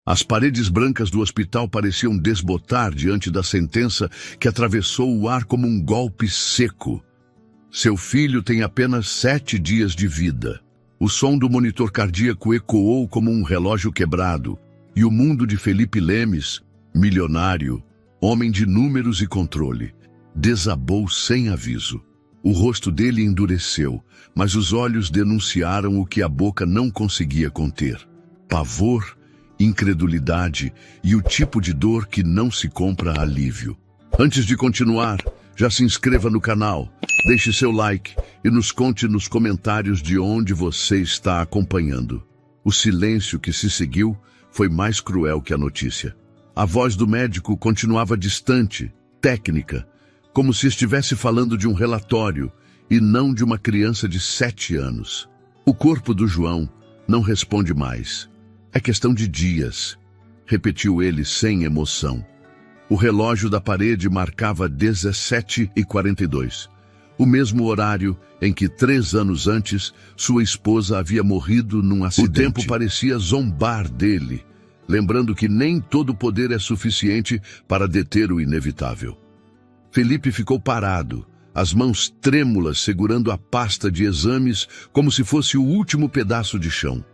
As paredes brancas do hospital pareciam desbotar diante da sentença que atravessou o ar como um golpe seco. Seu filho tem apenas 7 dias de vida. O som do monitor cardíaco ecoou como um relógio quebrado, e o mundo de Felipe Lemes, milionário, homem de números e controle, desabou sem aviso. O rosto dele endureceu, mas os olhos denunciaram o que a boca não conseguia conter: pavor, incredulidade e o tipo de dor que não se compra alívio. Antes de continuar, já se inscreva no canal, deixe seu like e nos conte nos comentários de onde você está acompanhando. O silêncio que se seguiu foi mais cruel que a notícia. A voz do médico continuava distante, técnica, como se estivesse falando de um relatório e não de uma criança de 7 anos. O corpo do João não responde mais. É questão de dias, repetiu ele sem emoção. O relógio da parede marcava 17h42, o mesmo horário em que 3 anos antes sua esposa havia morrido num acidente. O tempo parecia zombar dele, lembrando que nem todo poder é suficiente para deter o inevitável. Felipe ficou parado, as mãos trêmulas segurando a pasta de exames como se fosse o último pedaço de chão.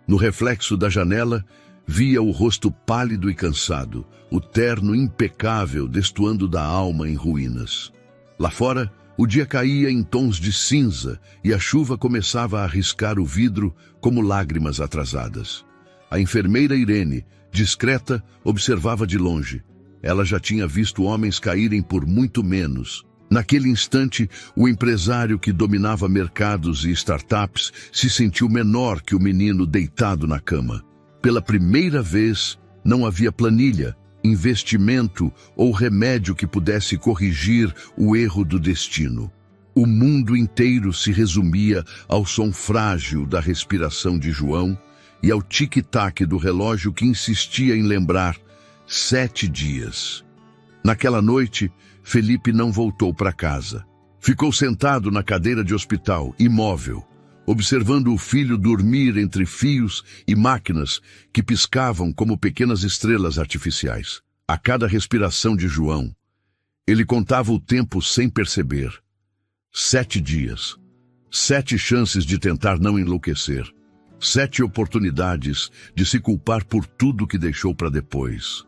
No reflexo da janela, via o rosto pálido e cansado, o terno impecável destoando da alma em ruínas. Lá fora, o dia caía em tons de cinza e a chuva começava a riscar o vidro como lágrimas atrasadas. A enfermeira Irene, discreta, observava de longe. Ela já tinha visto homens caírem por muito menos. Naquele instante, o empresário que dominava mercados e startups se sentiu menor que o menino deitado na cama. Pela primeira vez, não havia planilha, investimento ou remédio que pudesse corrigir o erro do destino. O mundo inteiro se resumia ao som frágil da respiração de João e ao tic-tac do relógio que insistia em lembrar 7 dias. Naquela noite, Felipe não voltou para casa. Ficou sentado na cadeira de hospital, imóvel, observando o filho dormir entre fios e máquinas que piscavam como pequenas estrelas artificiais. A cada respiração de João, ele contava o tempo sem perceber. 7 dias, 7 chances de tentar não enlouquecer, 7 oportunidades de se culpar por tudo que deixou para depois.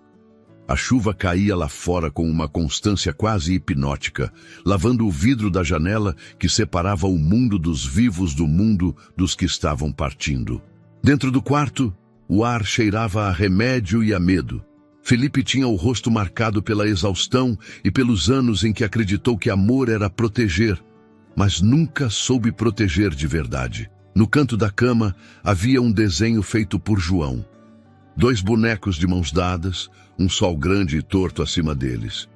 A chuva caía lá fora com uma constância quase hipnótica, lavando o vidro da janela que separava o mundo dos vivos do mundo dos que estavam partindo. Dentro do quarto, o ar cheirava a remédio e a medo. Felipe tinha o rosto marcado pela exaustão e pelos anos em que acreditou que amor era proteger, mas nunca soube proteger de verdade. No canto da cama havia um desenho feito por João. 2 bonecos de mãos dadas, um sol grande e torto acima deles.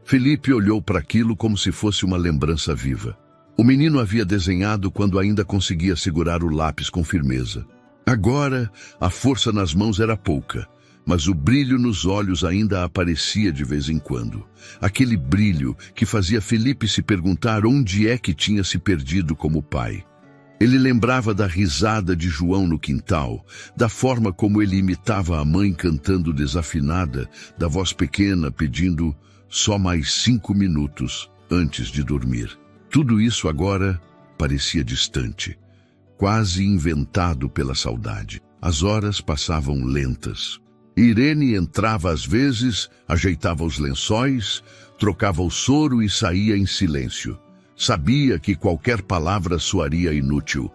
Felipe olhou para aquilo como se fosse uma lembrança viva. O menino havia desenhado quando ainda conseguia segurar o lápis com firmeza. Agora, a força nas mãos era pouca, mas o brilho nos olhos ainda aparecia de vez em quando. Aquele brilho que fazia Felipe se perguntar onde é que tinha se perdido como pai. Ele lembrava da risada de João no quintal, da forma como ele imitava a mãe cantando desafinada, da voz pequena pedindo só mais 5 minutos antes de dormir. Tudo isso agora parecia distante, quase inventado pela saudade. As horas passavam lentas. Irene entrava às vezes, ajeitava os lençóis, trocava o soro e saía em silêncio. Sabia que qualquer palavra soaria inútil.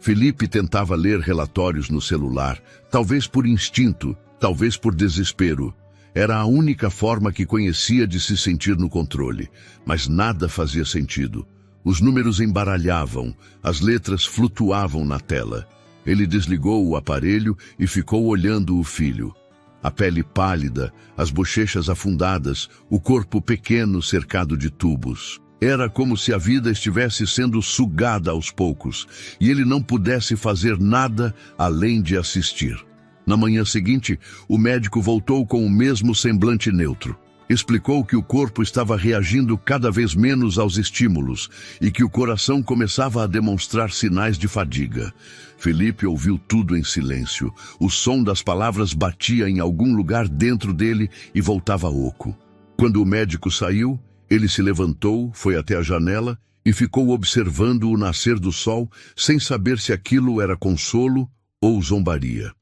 Felipe tentava ler relatórios no celular, talvez por instinto, talvez por desespero. Era a única forma que conhecia de se sentir no controle, mas nada fazia sentido. Os números embaralhavam, as letras flutuavam na tela. Ele desligou o aparelho e ficou olhando o filho. A pele pálida, as bochechas afundadas, o corpo pequeno cercado de tubos. Era como se a vida estivesse sendo sugada aos poucos, e ele não pudesse fazer nada além de assistir. Na manhã seguinte, o médico voltou com o mesmo semblante neutro. Explicou que o corpo estava reagindo cada vez menos aos estímulos e que o coração começava a demonstrar sinais de fadiga. Felipe ouviu tudo em silêncio. O som das palavras batia em algum lugar dentro dele e voltava oco. Quando o médico saiu, ele se levantou, foi até a janela e ficou observando o nascer do sol sem saber se aquilo era consolo ou zombaria.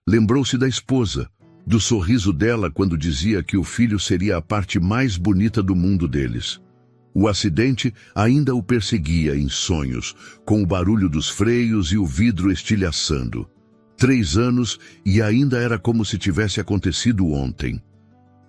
Lembrou-se da esposa, do sorriso dela quando dizia que o filho seria a parte mais bonita do mundo deles. O acidente ainda o perseguia em sonhos, com o barulho dos freios e o vidro estilhaçando. 3 anos e ainda era como se tivesse acontecido ontem.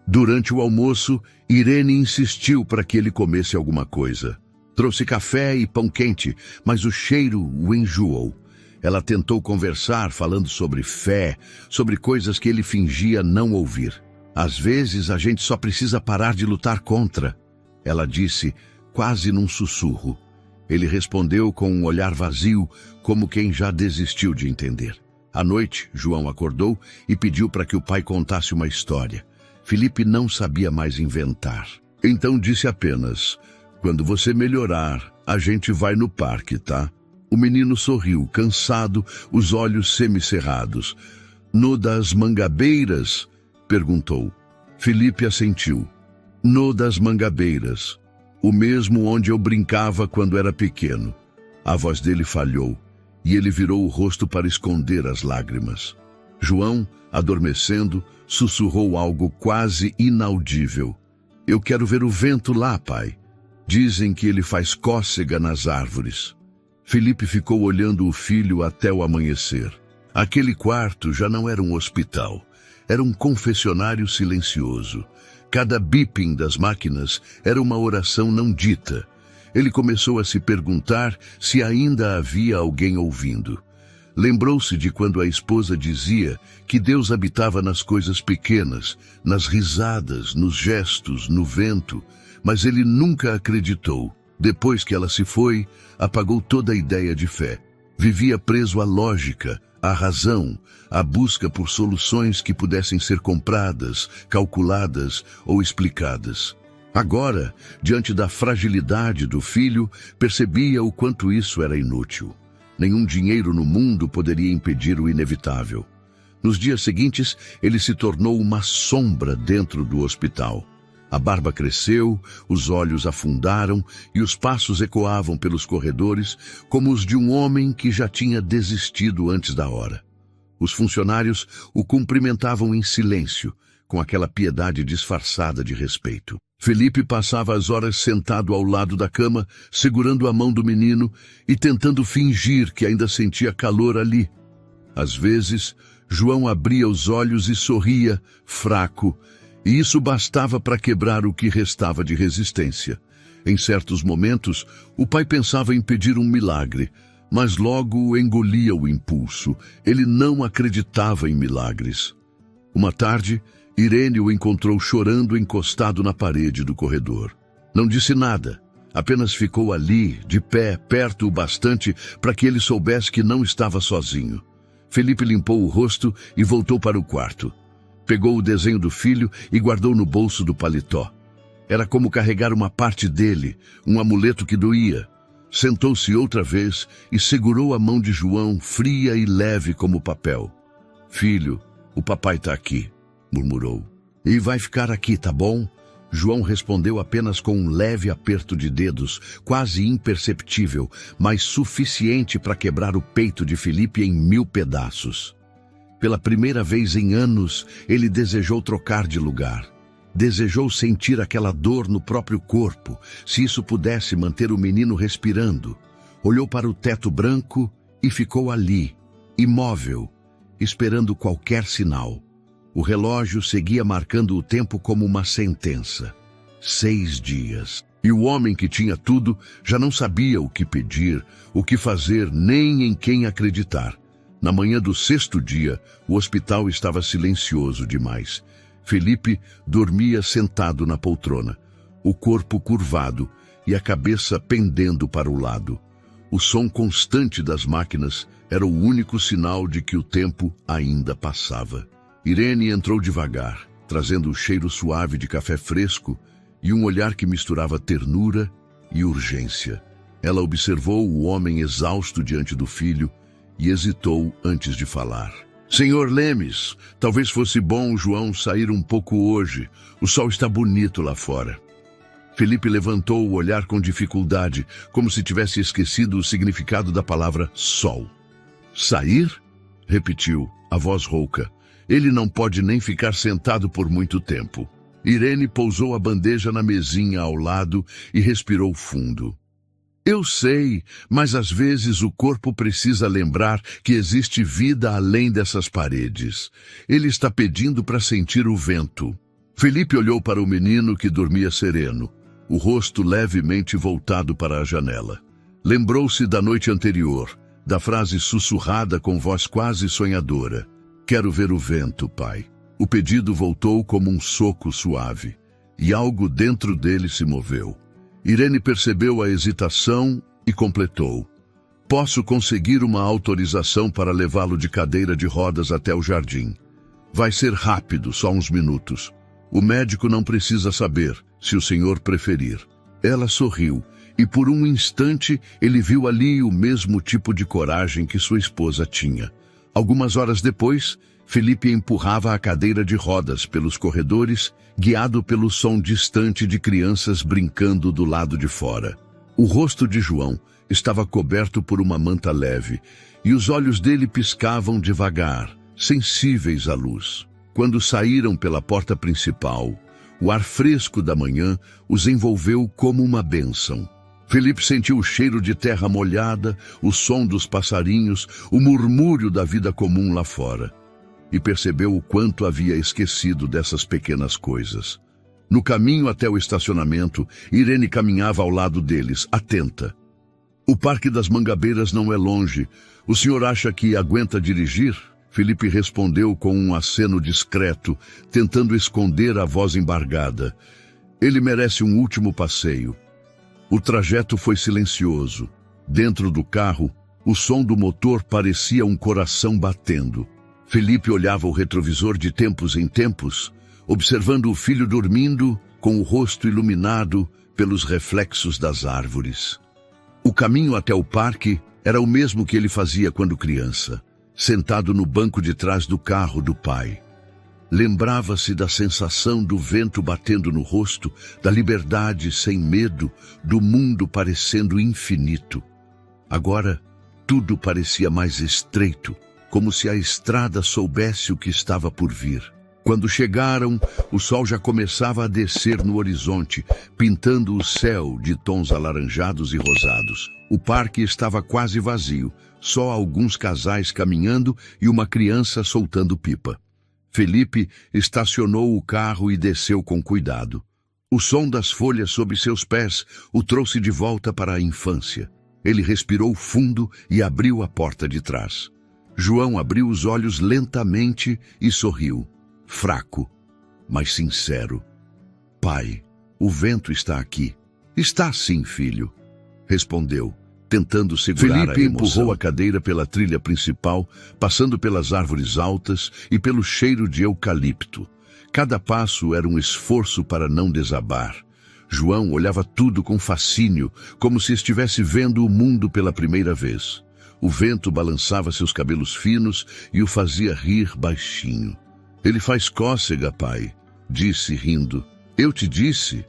Durante o almoço, Irene insistiu para que ele comesse alguma coisa. Trouxe café e pão quente, mas o cheiro o enjoou. Ela tentou conversar, falando sobre fé, sobre coisas que ele fingia não ouvir. Às vezes a gente só precisa parar de lutar contra, ela disse, quase num sussurro. Ele respondeu com um olhar vazio, como quem já desistiu de entender. À noite, João acordou e pediu para que o pai contasse uma história. Felipe não sabia mais inventar. Então disse apenas, quando você melhorar, a gente vai no parque, tá? O menino sorriu, cansado, os olhos semicerrados. No das Mangabeiras? Perguntou. Felipe assentiu. No das Mangabeiras. O mesmo onde eu brincava quando era pequeno. A voz dele falhou, e ele virou o rosto para esconder as lágrimas. João, adormecendo, sussurrou algo quase inaudível. Eu quero ver o vento lá, pai. Dizem que ele faz cócega nas árvores. Felipe ficou olhando o filho até o amanhecer. Aquele quarto já não era um hospital. Era um confessionário silencioso. Cada beeping das máquinas era uma oração não dita. Ele começou a se perguntar se ainda havia alguém ouvindo. Lembrou-se de quando a esposa dizia que Deus habitava nas coisas pequenas, nas risadas, nos gestos, no vento, mas ele nunca acreditou. Depois que ela se foi, apagou toda a ideia de fé. Vivia preso à lógica, à razão, à busca por soluções que pudessem ser compradas, calculadas ou explicadas. Agora, diante da fragilidade do filho, percebia o quanto isso era inútil. Nenhum dinheiro no mundo poderia impedir o inevitável. Nos dias seguintes, ele se tornou uma sombra dentro do hospital. A barba cresceu, os olhos afundaram e os passos ecoavam pelos corredores como os de um homem que já tinha desistido antes da hora. Os funcionários o cumprimentavam em silêncio, com aquela piedade disfarçada de respeito. Felipe passava as horas sentado ao lado da cama, segurando a mão do menino e tentando fingir que ainda sentia calor ali. Às vezes, João abria os olhos e sorria, fraco, e isso bastava para quebrar o que restava de resistência. Em certos momentos, o pai pensava em pedir um milagre, mas logo engolia o impulso. Ele não acreditava em milagres. Uma tarde, Irene o encontrou chorando encostado na parede do corredor. Não disse nada, apenas ficou ali, de pé, perto o bastante para que ele soubesse que não estava sozinho. Felipe limpou o rosto e voltou para o quarto. Pegou o desenho do filho e guardou no bolso do paletó. Era como carregar uma parte dele, um amuleto que doía. Sentou-se outra vez e segurou a mão de João, fria e leve como papel. Filho, o papai está aqui, murmurou. E vai ficar aqui, tá bom? João respondeu apenas com um leve aperto de dedos, quase imperceptível, mas suficiente para quebrar o peito de Felipe em 1000 pedaços. Pela primeira vez em anos, ele desejou trocar de lugar. Desejou sentir aquela dor no próprio corpo, se isso pudesse manter o menino respirando. Olhou para o teto branco e ficou ali, imóvel, esperando qualquer sinal. O relógio seguia marcando o tempo como uma sentença. 6 dias. E o homem que tinha tudo já não sabia o que pedir, o que fazer, nem em quem acreditar. Na manhã do 6º dia, o hospital estava silencioso demais. Felipe dormia sentado na poltrona, o corpo curvado e a cabeça pendendo para o lado. O som constante das máquinas era o único sinal de que o tempo ainda passava. Irene entrou devagar, trazendo o cheiro suave de café fresco e um olhar que misturava ternura e urgência. Ela observou o homem exausto diante do filho e hesitou antes de falar. Senhor Lemes, talvez fosse bom o João sair um pouco hoje. O sol está bonito lá fora. Felipe levantou o olhar com dificuldade, como se tivesse esquecido o significado da palavra sol. Sair? Repetiu, a voz rouca. Ele não pode nem ficar sentado por muito tempo. Irene pousou a bandeja na mesinha ao lado e respirou fundo. Eu sei, mas às vezes o corpo precisa lembrar que existe vida além dessas paredes. Ele está pedindo para sentir o vento. Felipe olhou para o menino que dormia sereno, o rosto levemente voltado para a janela. Lembrou-se da noite anterior, da frase sussurrada com voz quase sonhadora. Quero ver o vento, pai. O pedido voltou como um soco suave, e algo dentro dele se moveu. Irene percebeu a hesitação e completou. Posso conseguir uma autorização para levá-lo de cadeira de rodas até o jardim. Vai ser rápido, só uns minutos. O médico não precisa saber, se o senhor preferir. Ela sorriu, e por um instante ele viu ali o mesmo tipo de coragem que sua esposa tinha. Algumas horas depois, Felipe empurrava a cadeira de rodas pelos corredores, guiado pelo som distante de crianças brincando do lado de fora. O rosto de João estava coberto por uma manta leve, e os olhos dele piscavam devagar, sensíveis à luz. Quando saíram pela porta principal, o ar fresco da manhã os envolveu como uma bênção. Felipe sentiu o cheiro de terra molhada, o som dos passarinhos, o murmúrio da vida comum lá fora. E percebeu o quanto havia esquecido dessas pequenas coisas. No caminho até o estacionamento, Irene caminhava ao lado deles, atenta. O Parque das Mangabeiras não é longe. O senhor acha que aguenta dirigir? Felipe respondeu com um aceno discreto, tentando esconder a voz embargada. Ele merece um último passeio. O trajeto foi silencioso. Dentro do carro, o som do motor parecia um coração batendo. Felipe olhava o retrovisor de tempos em tempos, observando o filho dormindo com o rosto iluminado pelos reflexos das árvores. O caminho até o parque era o mesmo que ele fazia quando criança, sentado no banco de trás do carro do pai. Lembrava-se da sensação do vento batendo no rosto, da liberdade sem medo, do mundo parecendo infinito. Agora, tudo parecia mais estreito, como se a estrada soubesse o que estava por vir. Quando chegaram, o sol já começava a descer no horizonte, pintando o céu de tons alaranjados e rosados. O parque estava quase vazio, só alguns casais caminhando e uma criança soltando pipa. Felipe estacionou o carro e desceu com cuidado. O som das folhas sob seus pés o trouxe de volta para a infância. Ele respirou fundo e abriu a porta de trás. João abriu os olhos lentamente e sorriu, fraco, mas sincero. Pai, o vento está aqui. Está sim, filho, respondeu, tentando segurar a emoção. Felipe empurrou a cadeira pela trilha principal, passando pelas árvores altas e pelo cheiro de eucalipto. Cada passo era um esforço para não desabar. João olhava tudo com fascínio, como se estivesse vendo o mundo pela primeira vez. O vento balançava seus cabelos finos e o fazia rir baixinho. Ele faz cócega, pai, disse rindo. Eu te disse.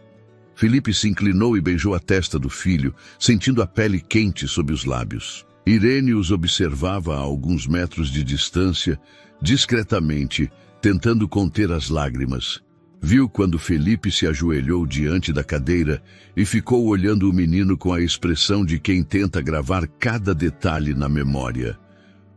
Felipe se inclinou e beijou a testa do filho, sentindo a pele quente sob os lábios. Irene os observava a alguns metros de distância, discretamente, tentando conter as lágrimas. Viu quando Felipe se ajoelhou diante da cadeira e ficou olhando o menino com a expressão de quem tenta gravar cada detalhe na memória.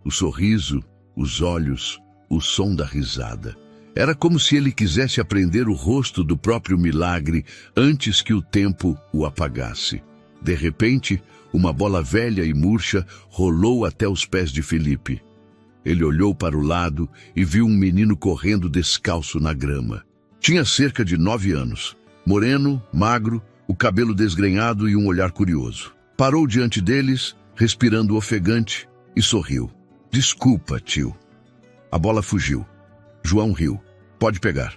O sorriso, os olhos, o som da risada. Era como se ele quisesse aprender o rosto do próprio milagre antes que o tempo o apagasse. De repente, uma bola velha e murcha rolou até os pés de Felipe. Ele olhou para o lado e viu um menino correndo descalço na grama. Tinha cerca de 9 anos, moreno, magro, o cabelo desgrenhado e um olhar curioso. Parou diante deles, respirando ofegante, e sorriu. Desculpa, tio. A bola fugiu. João riu. Pode pegar.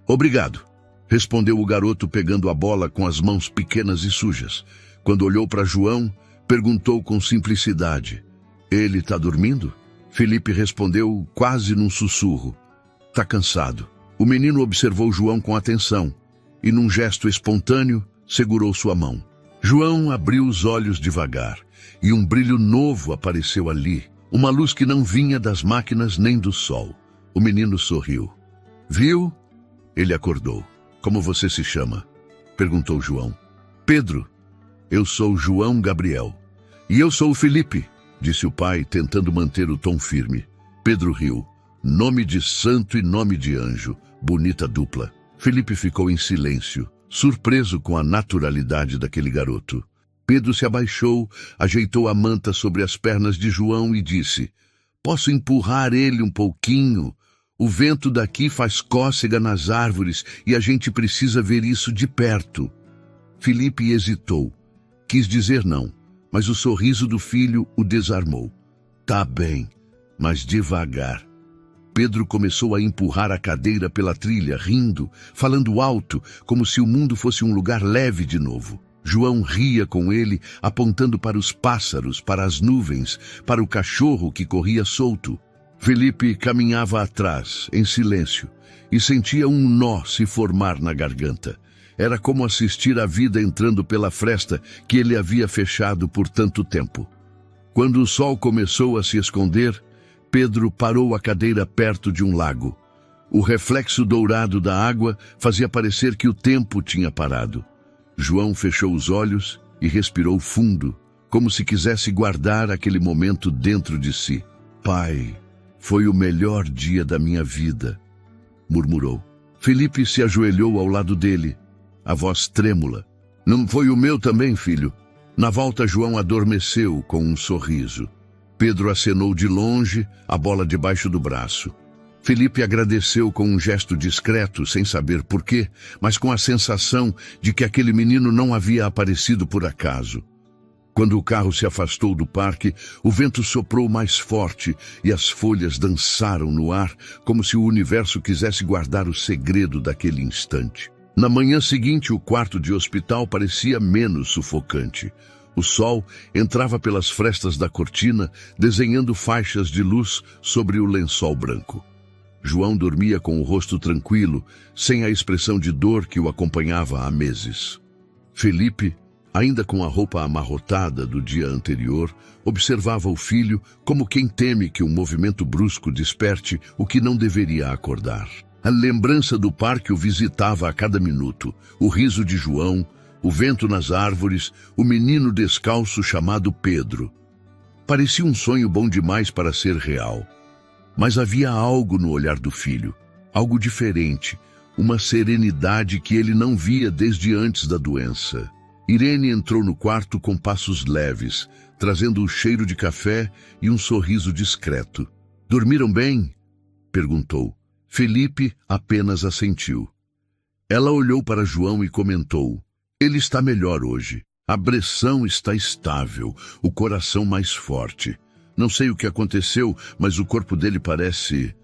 Obrigado, respondeu o garoto pegando a bola com as mãos pequenas e sujas. Quando olhou para João, perguntou com simplicidade: ele tá dormindo? Felipe respondeu quase num sussurro: tá cansado. O menino observou João com atenção e, num gesto espontâneo, segurou sua mão. João abriu os olhos devagar e um brilho novo apareceu ali, uma luz que não vinha das máquinas nem do sol. O menino sorriu. Viu? Ele acordou. Como você se chama? Perguntou João. Pedro. Eu sou João Gabriel. E eu sou o Felipe, disse o pai, tentando manter o tom firme. Pedro riu. Nome de santo e nome de anjo. Bonita dupla. Felipe ficou em silêncio, surpreso com a naturalidade daquele garoto. Pedro se abaixou, ajeitou a manta sobre as pernas de João e disse: posso empurrar ele um pouquinho? O vento daqui faz cócega nas árvores e a gente precisa ver isso de perto. Felipe hesitou. Quis dizer não, mas o sorriso do filho o desarmou. Tá bem, mas devagar. Pedro começou a empurrar a cadeira pela trilha, rindo, falando alto, como se o mundo fosse um lugar leve de novo. João ria com ele, apontando para os pássaros, para as nuvens, para o cachorro que corria solto. Felipe caminhava atrás, em silêncio, e sentia um nó se formar na garganta. Era como assistir a vida entrando pela fresta que ele havia fechado por tanto tempo. Quando o sol começou a se esconder, Pedro parou a cadeira perto de um lago. O reflexo dourado da água fazia parecer que o tempo tinha parado. João fechou os olhos e respirou fundo, como se quisesse guardar aquele momento dentro de si. Pai, foi o melhor dia da minha vida, murmurou. Felipe se ajoelhou ao lado dele, a voz trêmula. Não foi o meu também, filho? Na volta, João adormeceu com um sorriso. Pedro acenou de longe, a bola debaixo do braço. Felipe agradeceu com um gesto discreto, sem saber porquê, mas com a sensação de que aquele menino não havia aparecido por acaso. Quando o carro se afastou do parque, o vento soprou mais forte e as folhas dançaram no ar, como se o universo quisesse guardar o segredo daquele instante. Na manhã seguinte, o quarto de hospital parecia menos sufocante. O sol entrava pelas frestas da cortina, desenhando faixas de luz sobre o lençol branco. João dormia com o rosto tranquilo, sem a expressão de dor que o acompanhava há meses. Felipe, ainda com a roupa amarrotada do dia anterior, observava o filho como quem teme que um movimento brusco desperte o que não deveria acordar. A lembrança do parque o visitava a cada minuto, o riso de João, o vento nas árvores, o menino descalço chamado Pedro. Parecia um sonho bom demais para ser real. Mas havia algo no olhar do filho, algo diferente, uma serenidade que ele não via desde antes da doença. Irene entrou no quarto com passos leves, trazendo o cheiro de café e um sorriso discreto. Dormiram bem? Perguntou. Felipe apenas assentiu. Ela olhou para João e comentou: ele está melhor hoje. A pressão está estável, o coração mais forte. Não sei o que aconteceu, mas o corpo dele parece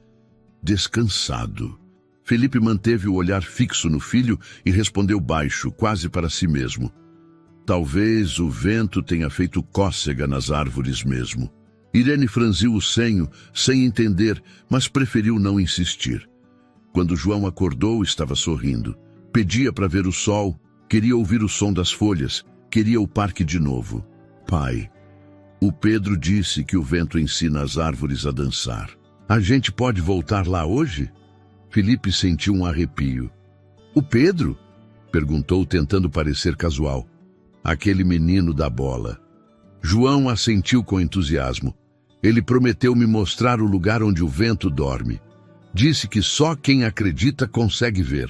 descansado. Felipe manteve o olhar fixo no filho e respondeu baixo, quase para si mesmo: talvez o vento tenha feito cócega nas árvores mesmo. Irene franziu o senho, sem entender, mas preferiu não insistir. Quando João acordou, estava sorrindo. Pedia para ver o sol, queria ouvir o som das folhas, queria o parque de novo. Pai, o Pedro disse que o vento ensina as árvores a dançar. A gente pode voltar lá hoje? Felipe sentiu um arrepio. O Pedro? Perguntou, tentando parecer casual. Aquele menino da bola. João assentiu com entusiasmo. Ele prometeu me mostrar o lugar onde o vento dorme. Disse que só quem acredita consegue ver.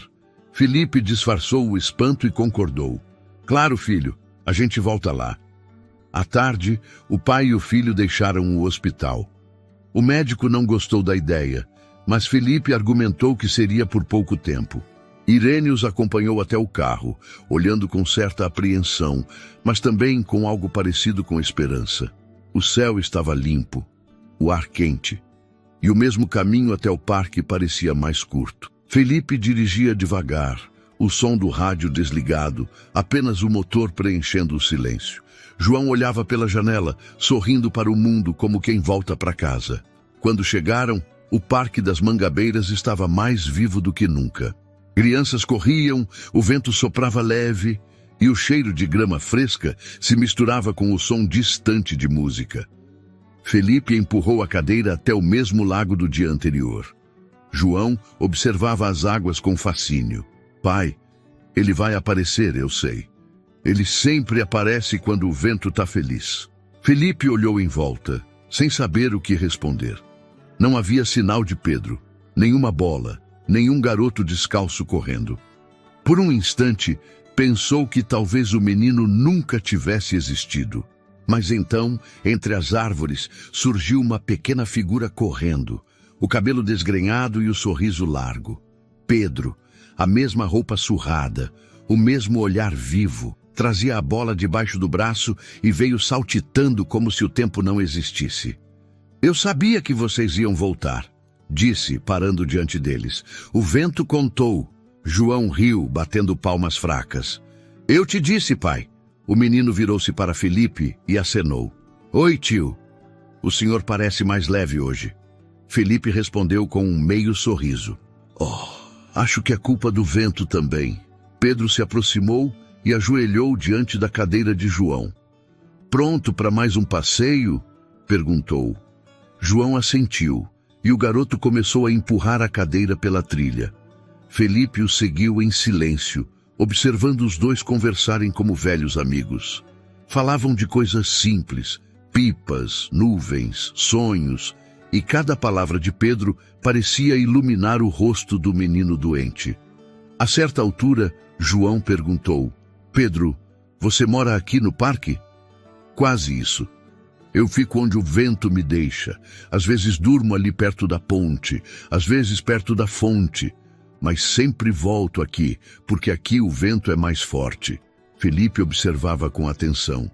Felipe disfarçou o espanto e concordou. Claro, filho, a gente volta lá. À tarde, o pai e o filho deixaram o hospital. O médico não gostou da ideia, mas Felipe argumentou que seria por pouco tempo. Irene os acompanhou até o carro, olhando com certa apreensão, mas também com algo parecido com esperança. O céu estava limpo, o ar quente, e o mesmo caminho até o parque parecia mais curto. Felipe dirigia devagar, o som do rádio desligado, apenas o motor preenchendo o silêncio. João olhava pela janela, sorrindo para o mundo como quem volta para casa. Quando chegaram, o Parque das Mangabeiras estava mais vivo do que nunca. Crianças corriam, o vento soprava leve e o cheiro de grama fresca se misturava com o som distante de música. Felipe empurrou a cadeira até o mesmo lago do dia anterior. João observava as águas com fascínio. Pai, ele vai aparecer, eu sei. Ele sempre aparece quando o vento está feliz. Felipe olhou em volta, sem saber o que responder. Não havia sinal de Pedro, nenhuma bola, nenhum garoto descalço correndo. Por um instante, pensou que talvez o menino nunca tivesse existido. Mas então, entre as árvores, surgiu uma pequena figura correndo, o cabelo desgrenhado e o sorriso largo. Pedro, a mesma roupa surrada, o mesmo olhar vivo, trazia a bola debaixo do braço e veio saltitando como se o tempo não existisse. Eu sabia que vocês iam voltar, disse, parando diante deles. O vento contou. João riu, batendo palmas fracas. Eu te disse, pai. O menino virou-se para Felipe e acenou. Oi, tio. O senhor parece mais leve hoje. Felipe respondeu com um meio sorriso. Oh, acho que é culpa do vento também. Pedro se aproximou e ajoelhou diante da cadeira de João. Pronto para mais um passeio? Perguntou. João assentiu e o garoto começou a empurrar a cadeira pela trilha. Felipe o seguiu em silêncio, observando os dois conversarem como velhos amigos. Falavam de coisas simples, pipas, nuvens, sonhos, e cada palavra de Pedro parecia iluminar o rosto do menino doente. A certa altura, João perguntou, Pedro, você mora aqui no parque? Quase isso. Eu fico onde o vento me deixa. Às vezes durmo ali perto da ponte, às vezes perto da fonte. Mas sempre volto aqui, porque aqui o vento é mais forte. Felipe observava com atenção.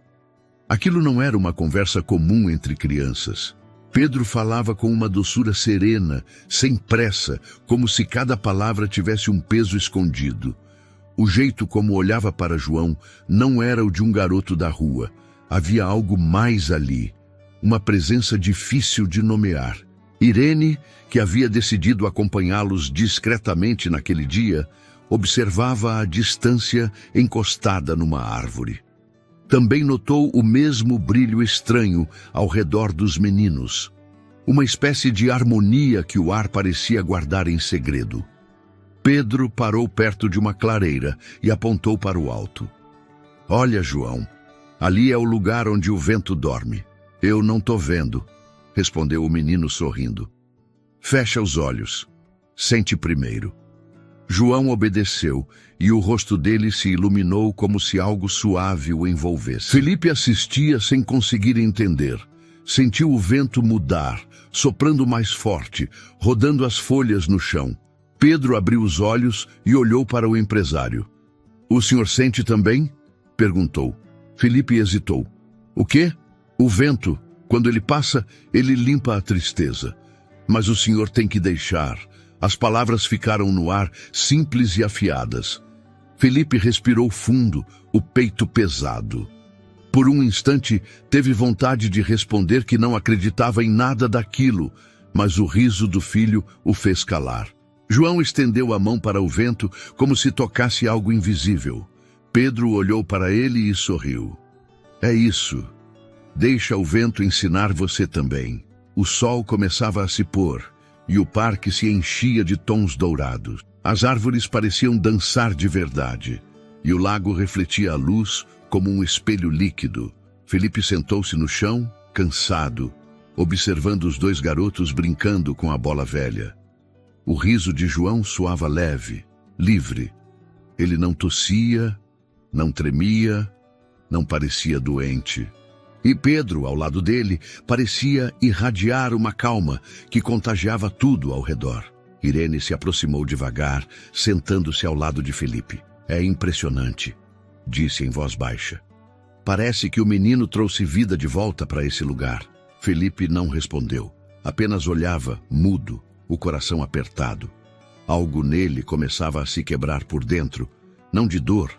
Aquilo não era uma conversa comum entre crianças. Pedro falava com uma doçura serena, sem pressa, como se cada palavra tivesse um peso escondido. O jeito como olhava para João não era o de um garoto da rua. Havia algo mais ali, uma presença difícil de nomear. Irene, que havia decidido acompanhá-los discretamente naquele dia, observava à distância encostada numa árvore. Também notou o mesmo brilho estranho ao redor dos meninos, uma espécie de harmonia que o ar parecia guardar em segredo. Pedro parou perto de uma clareira e apontou para o alto. Olha, João, ali é o lugar onde o vento dorme. Eu não tô vendo, respondeu o menino sorrindo. Fecha os olhos. Sente primeiro. João obedeceu e o rosto dele se iluminou como se algo suave o envolvesse. Felipe assistia sem conseguir entender. Sentiu o vento mudar, soprando mais forte, rodando as folhas no chão. Pedro abriu os olhos e olhou para o empresário. O senhor sente também? Perguntou. Felipe hesitou. O quê? O vento. Quando ele passa, ele limpa a tristeza. Mas o senhor tem que deixar. As palavras ficaram no ar, simples e afiadas. Felipe respirou fundo, o peito pesado. Por um instante, teve vontade de responder que não acreditava em nada daquilo, mas o riso do filho o fez calar. João estendeu a mão para o vento, como se tocasse algo invisível. Pedro olhou para ele e sorriu. É isso. Deixa o vento ensinar você também. O sol começava a se pôr, e o parque se enchia de tons dourados. As árvores pareciam dançar de verdade, e o lago refletia a luz como um espelho líquido. Felipe sentou-se no chão, cansado, observando os dois garotos brincando com a bola velha. O riso de João soava leve, livre. Ele não tossia, não tremia, não parecia doente. E Pedro, ao lado dele, parecia irradiar uma calma que contagiava tudo ao redor. Irene se aproximou devagar, sentando-se ao lado de Felipe. É impressionante, disse em voz baixa. Parece que o menino trouxe vida de volta para esse lugar. Felipe não respondeu, apenas olhava, mudo, o coração apertado. Algo nele começava a se quebrar por dentro, não de dor,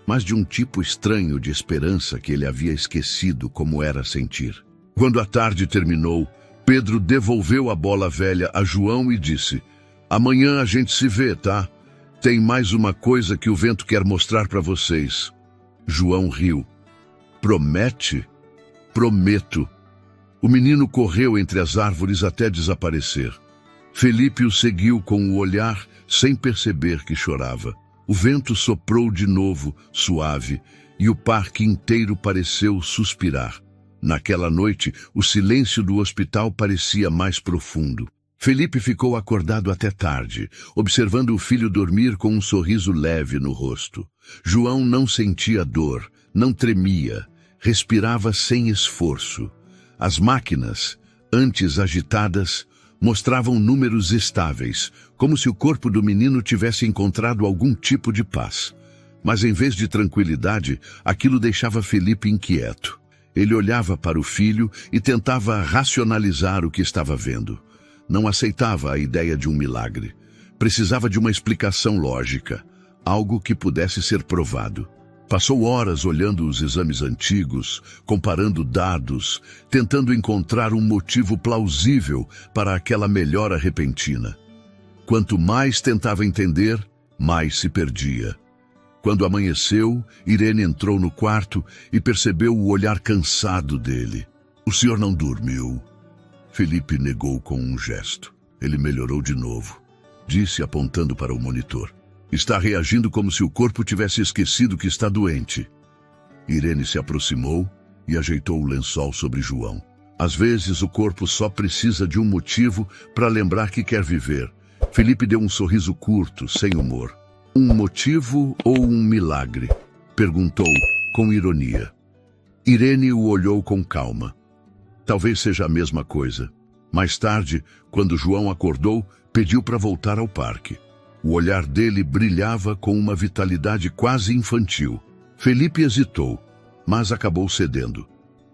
mas de um tipo estranho de esperança que ele havia esquecido como era sentir. Quando a tarde terminou, Pedro devolveu a bola velha a João e disse: "Amanhã a gente se vê, tá? Tem mais uma coisa que o vento quer mostrar para vocês." João riu. "Promete?" "Prometo." O menino correu entre as árvores até desaparecer. Felipe o seguiu com o olhar, sem perceber que chorava. O vento soprou de novo, suave, e o parque inteiro pareceu suspirar. Naquela noite, o silêncio do hospital parecia mais profundo. Felipe ficou acordado até tarde, observando o filho dormir com um sorriso leve no rosto. João não sentia dor, não tremia, respirava sem esforço. As máquinas, antes agitadas, mostravam números estáveis, como se o corpo do menino tivesse encontrado algum tipo de paz. Mas em vez de tranquilidade, aquilo deixava Felipe inquieto. Ele olhava para o filho e tentava racionalizar o que estava vendo. Não aceitava a ideia de um milagre. Precisava de uma explicação lógica, algo que pudesse ser provado. Passou horas olhando os exames antigos, comparando dados, tentando encontrar um motivo plausível para aquela melhora repentina. Quanto mais tentava entender, mais se perdia. Quando amanheceu, Irene entrou no quarto e percebeu o olhar cansado dele. "O senhor não dormiu?" Felipe negou com um gesto. Ele melhorou de novo. Disse apontando para o monitor: "Está reagindo como se o corpo tivesse esquecido que está doente." Irene se aproximou e ajeitou o lençol sobre João. Às vezes o corpo só precisa de um motivo para lembrar que quer viver. Felipe deu um sorriso curto, sem humor. "Um motivo ou um milagre?" perguntou com ironia. Irene o olhou com calma. Talvez seja a mesma coisa. Mais tarde, quando João acordou, pediu para voltar ao parque. O olhar dele brilhava com uma vitalidade quase infantil. Felipe hesitou, mas acabou cedendo.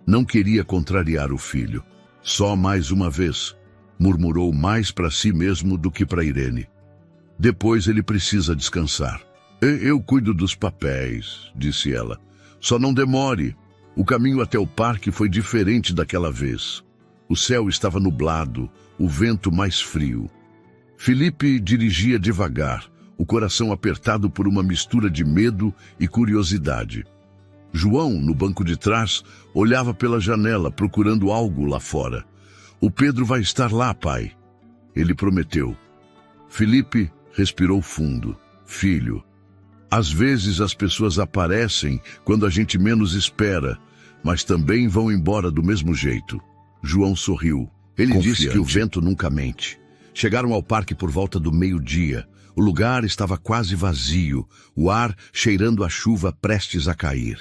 Não queria contrariar o filho. "Só mais uma vez", murmurou mais para si mesmo do que para Irene. "Depois ele precisa descansar." Eu cuido dos papéis", disse ela. "Só não demore. O caminho até o parque foi diferente daquela vez. O céu estava nublado, o vento mais frio." Felipe dirigia devagar, o coração apertado por uma mistura de medo e curiosidade. João, no banco de trás, olhava pela janela procurando algo lá fora. "O Pedro vai estar lá, pai." Ele prometeu. Felipe respirou fundo. "Filho, às vezes as pessoas aparecem quando a gente menos espera, mas também vão embora do mesmo jeito." João sorriu. Ele disse que o vento nunca mente. Chegaram ao parque por volta do meio-dia. O lugar estava quase vazio, o ar cheirando a chuva prestes a cair.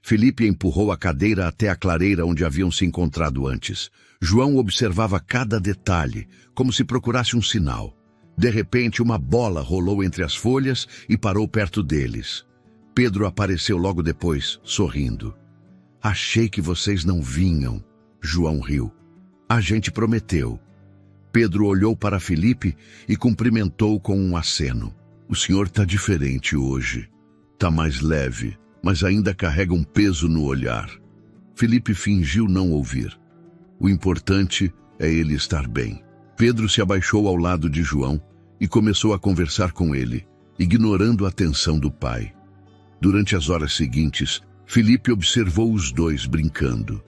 Felipe empurrou a cadeira até a clareira onde haviam se encontrado antes. João observava cada detalhe, como se procurasse um sinal. De repente, uma bola rolou entre as folhas e parou perto deles. Pedro apareceu logo depois, sorrindo. "Achei que vocês não vinham." João riu. "A gente prometeu." Pedro olhou para Felipe e cumprimentou com um aceno. "O senhor está diferente hoje. Está mais leve, mas ainda carrega um peso no olhar." Felipe fingiu não ouvir. O importante é ele estar bem. Pedro se abaixou ao lado de João e começou a conversar com ele, ignorando a atenção do pai. Durante as horas seguintes, Felipe observou os dois brincando.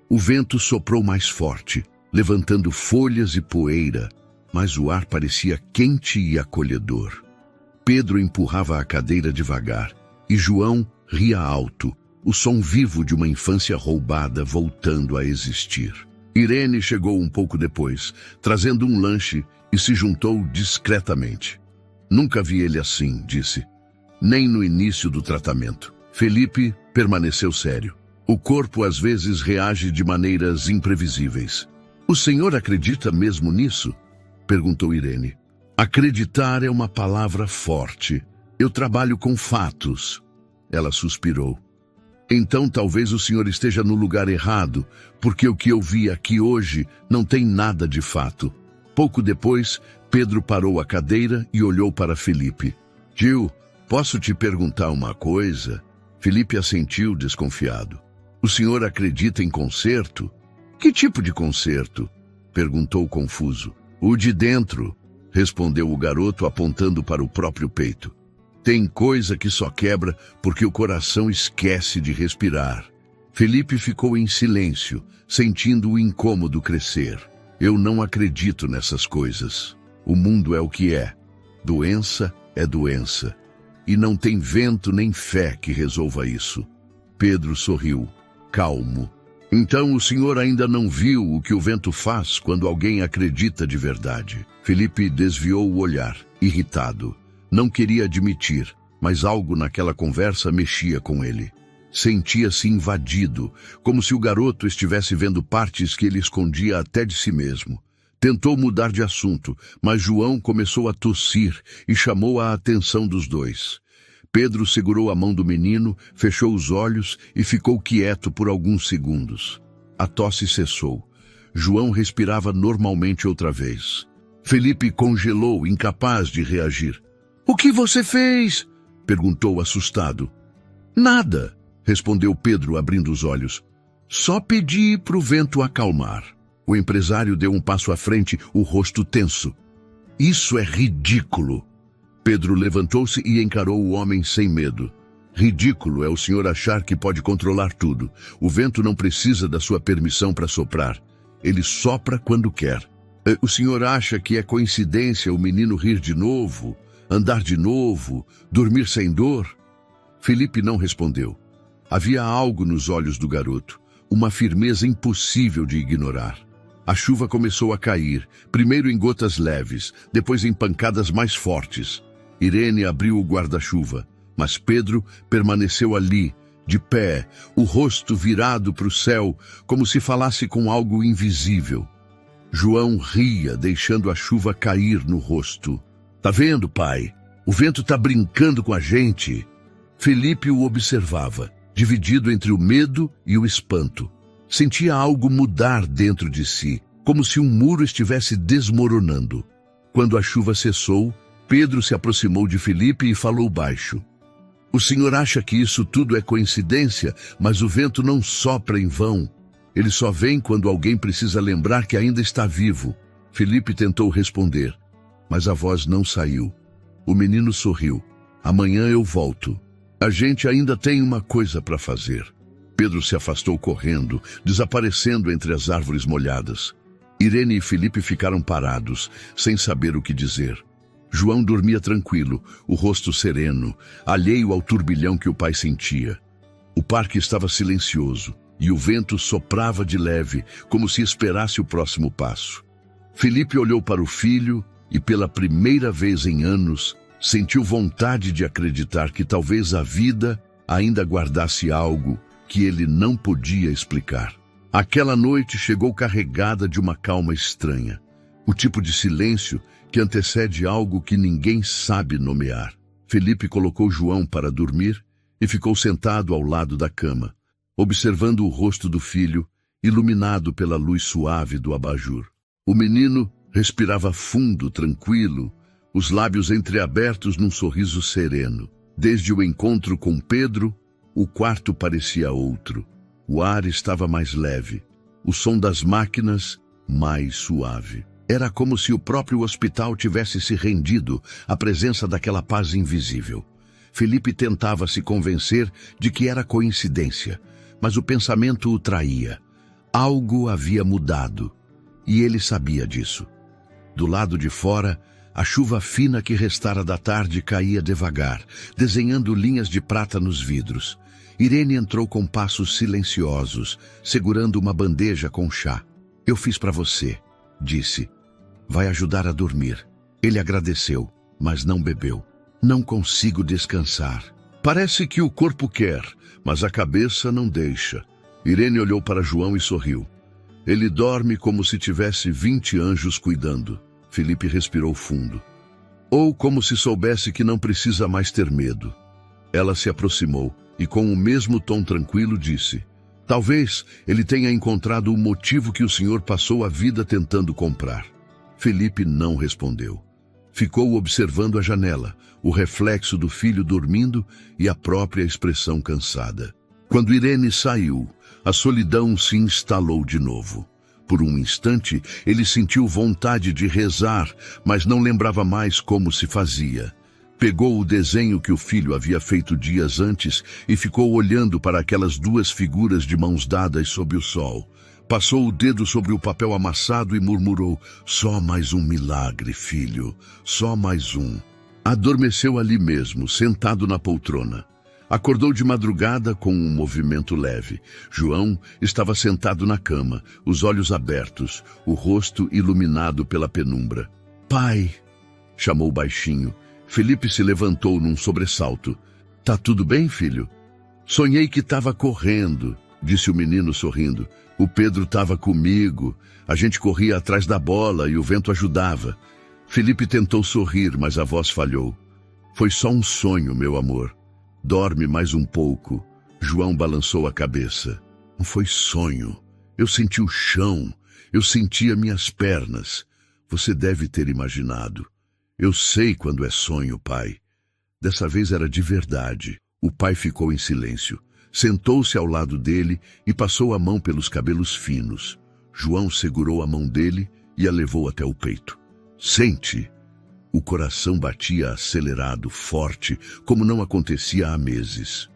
O vento soprou mais forte, levantando folhas e poeira, mas o ar parecia quente e acolhedor. Pedro empurrava a cadeira devagar, e João ria alto, o som vivo de uma infância roubada voltando a existir. Irene chegou um pouco depois, trazendo um lanche, e se juntou discretamente. "Nunca vi ele assim", disse. "Nem no início do tratamento." Felipe permaneceu sério. "O corpo às vezes reage de maneiras imprevisíveis." "O senhor acredita mesmo nisso?" perguntou Irene. "Acreditar é uma palavra forte. Eu trabalho com fatos." Ela suspirou. "Então talvez o senhor esteja no lugar errado, porque o que eu vi aqui hoje não tem nada de fato." Pouco depois, Pedro parou a cadeira e olhou para Felipe. Gil, posso te perguntar uma coisa? Felipe assentiu, desconfiado. O senhor acredita em concerto? Que tipo de concerto? Perguntou confuso. O de dentro, respondeu o garoto apontando para o próprio peito. Tem coisa que só quebra porque o coração esquece de respirar. Felipe ficou em silêncio, sentindo o incômodo crescer. Eu não acredito nessas coisas. O mundo é o que é. Doença é doença. E não tem vento nem fé que resolva isso. Pedro sorriu, calmo. Então o senhor ainda não viu o que o vento faz quando alguém acredita de verdade. Felipe desviou o olhar, irritado. Não queria admitir, mas algo naquela conversa mexia com ele. Sentia-se invadido, como se o garoto estivesse vendo partes que ele escondia até de si mesmo. Tentou mudar de assunto, mas João começou a tossir e chamou a atenção dos dois. Pedro segurou a mão do menino, fechou os olhos e ficou quieto por alguns segundos. A tosse cessou. João respirava normalmente outra vez. Felipe congelou, incapaz de reagir. — O que você fez? Perguntou assustado. — Nada, respondeu Pedro abrindo os olhos. Só pedi para o vento acalmar. O empresário deu um passo à frente, o rosto tenso. — Isso é ridículo! Pedro levantou-se e encarou o homem sem medo. Ridículo é o senhor achar que pode controlar tudo. O vento não precisa da sua permissão para soprar. Ele sopra quando quer. O senhor acha que é coincidência o menino rir de novo, andar de novo, dormir sem dor? Felipe não respondeu. Havia algo nos olhos do garoto, uma firmeza impossível de ignorar. A chuva começou a cair, primeiro em gotas leves, depois em pancadas mais fortes. Irene abriu o guarda-chuva, mas Pedro permaneceu ali, de pé, o rosto virado para o céu, como se falasse com algo invisível. João ria, deixando a chuva cair no rosto. — Tá vendo, pai? O vento tá brincando com a gente. Felipe o observava, dividido entre o medo e o espanto. Sentia algo mudar dentro de si, como se um muro estivesse desmoronando. Quando a chuva cessou, Pedro se aproximou de Felipe e falou baixo. — O senhor acha que isso tudo é coincidência, mas o vento não sopra em vão. Ele só vem quando alguém precisa lembrar que ainda está vivo. Felipe tentou responder, mas a voz não saiu. O menino sorriu. — Amanhã eu volto. A gente ainda tem uma coisa para fazer. Pedro se afastou correndo, desaparecendo entre as árvores molhadas. Irene e Felipe ficaram parados, sem saber o que dizer. João dormia tranquilo, o rosto sereno, alheio ao turbilhão que o pai sentia. O parque estava silencioso, e o vento soprava de leve, como se esperasse o próximo passo. Felipe olhou para o filho e, pela primeira vez em anos, sentiu vontade de acreditar que talvez a vida ainda guardasse algo que ele não podia explicar. Aquela noite chegou carregada de uma calma estranha, o tipo de silêncio que antecede algo que ninguém sabe nomear. Felipe colocou João para dormir e ficou sentado ao lado da cama, observando o rosto do filho, iluminado pela luz suave do abajur. O menino respirava fundo, tranquilo, os lábios entreabertos num sorriso sereno. Desde o encontro com Pedro, o quarto parecia outro. O ar estava mais leve, o som das máquinas mais suave. Era como se o próprio hospital tivesse se rendido à presença daquela paz invisível. Felipe tentava se convencer de que era coincidência, mas o pensamento o traía. Algo havia mudado, e ele sabia disso. Do lado de fora, a chuva fina que restara da tarde caía devagar, desenhando linhas de prata nos vidros. Irene entrou com passos silenciosos, segurando uma bandeja com chá. — Eu fiz para você, disse. — Vai ajudar a dormir. Ele agradeceu, mas não bebeu. — Não consigo descansar. Parece que o corpo quer, mas a cabeça não deixa. Irene olhou para João e sorriu. Ele dorme como se tivesse 20 anjos cuidando. Felipe respirou fundo. Ou como se soubesse que não precisa mais ter medo. Ela se aproximou e com o mesmo tom tranquilo disse: talvez ele tenha encontrado o motivo que o senhor passou a vida tentando comprar. Felipe não respondeu. Ficou observando a janela, o reflexo do filho dormindo e a própria expressão cansada. Quando Irene saiu, a solidão se instalou de novo. Por um instante, ele sentiu vontade de rezar, mas não lembrava mais como se fazia. Pegou o desenho que o filho havia feito dias antes e ficou olhando para aquelas duas figuras de mãos dadas sob o sol. Passou o dedo sobre o papel amassado e murmurou: "Só mais um milagre, filho, só mais um." Adormeceu ali mesmo, sentado na poltrona. Acordou de madrugada com um movimento leve. João estava sentado na cama, os olhos abertos, o rosto iluminado pela penumbra. "Pai!" chamou baixinho. Felipe se levantou num sobressalto. "Tá tudo bem, filho?" "Sonhei que estava correndo", disse o menino sorrindo. "O Pedro estava comigo. A gente corria atrás da bola e o vento ajudava." Felipe tentou sorrir, mas a voz falhou. "Foi só um sonho, meu amor. Dorme mais um pouco." João balançou a cabeça. "Não foi sonho. Eu senti o chão. Eu sentia minhas pernas. Você deve ter imaginado. Eu sei quando é sonho, pai." Dessa vez era de verdade. O pai ficou em silêncio. Sentou-se ao lado dele e passou a mão pelos cabelos finos. João segurou a mão dele e a levou até o peito. "Sente." O coração batia acelerado, forte, como não acontecia há meses.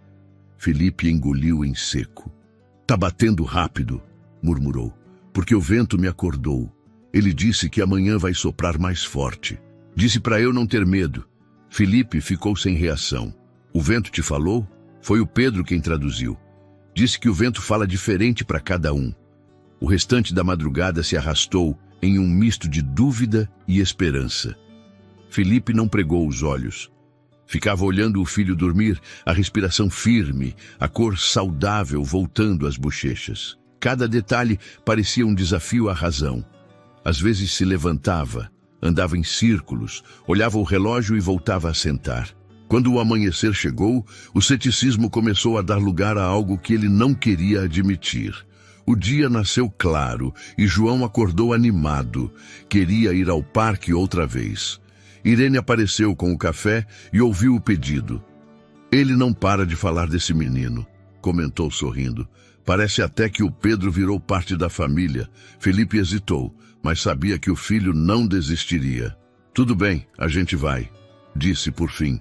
Felipe engoliu em seco. "Tá batendo rápido", murmurou, "porque o vento me acordou. Ele disse que amanhã vai soprar mais forte. Disse para eu não ter medo." Felipe ficou sem reação. "O vento te falou?" Foi o Pedro quem traduziu. "Disse que o vento fala diferente para cada um." O restante da madrugada se arrastou em um misto de dúvida e esperança. Felipe não pregou os olhos. Ficava olhando o filho dormir, a respiração firme, a cor saudável voltando às bochechas. Cada detalhe parecia um desafio à razão. Às vezes se levantava, andava em círculos, olhava o relógio e voltava a sentar. Quando o amanhecer chegou, o ceticismo começou a dar lugar a algo que ele não queria admitir. O dia nasceu claro e João acordou animado. Queria ir ao parque outra vez. Irene apareceu com o café e ouviu o pedido. "Ele não para de falar desse menino", comentou sorrindo. "Parece até que o Pedro virou parte da família." Felipe hesitou, mas sabia que o filho não desistiria. "Tudo bem, a gente vai", disse por fim.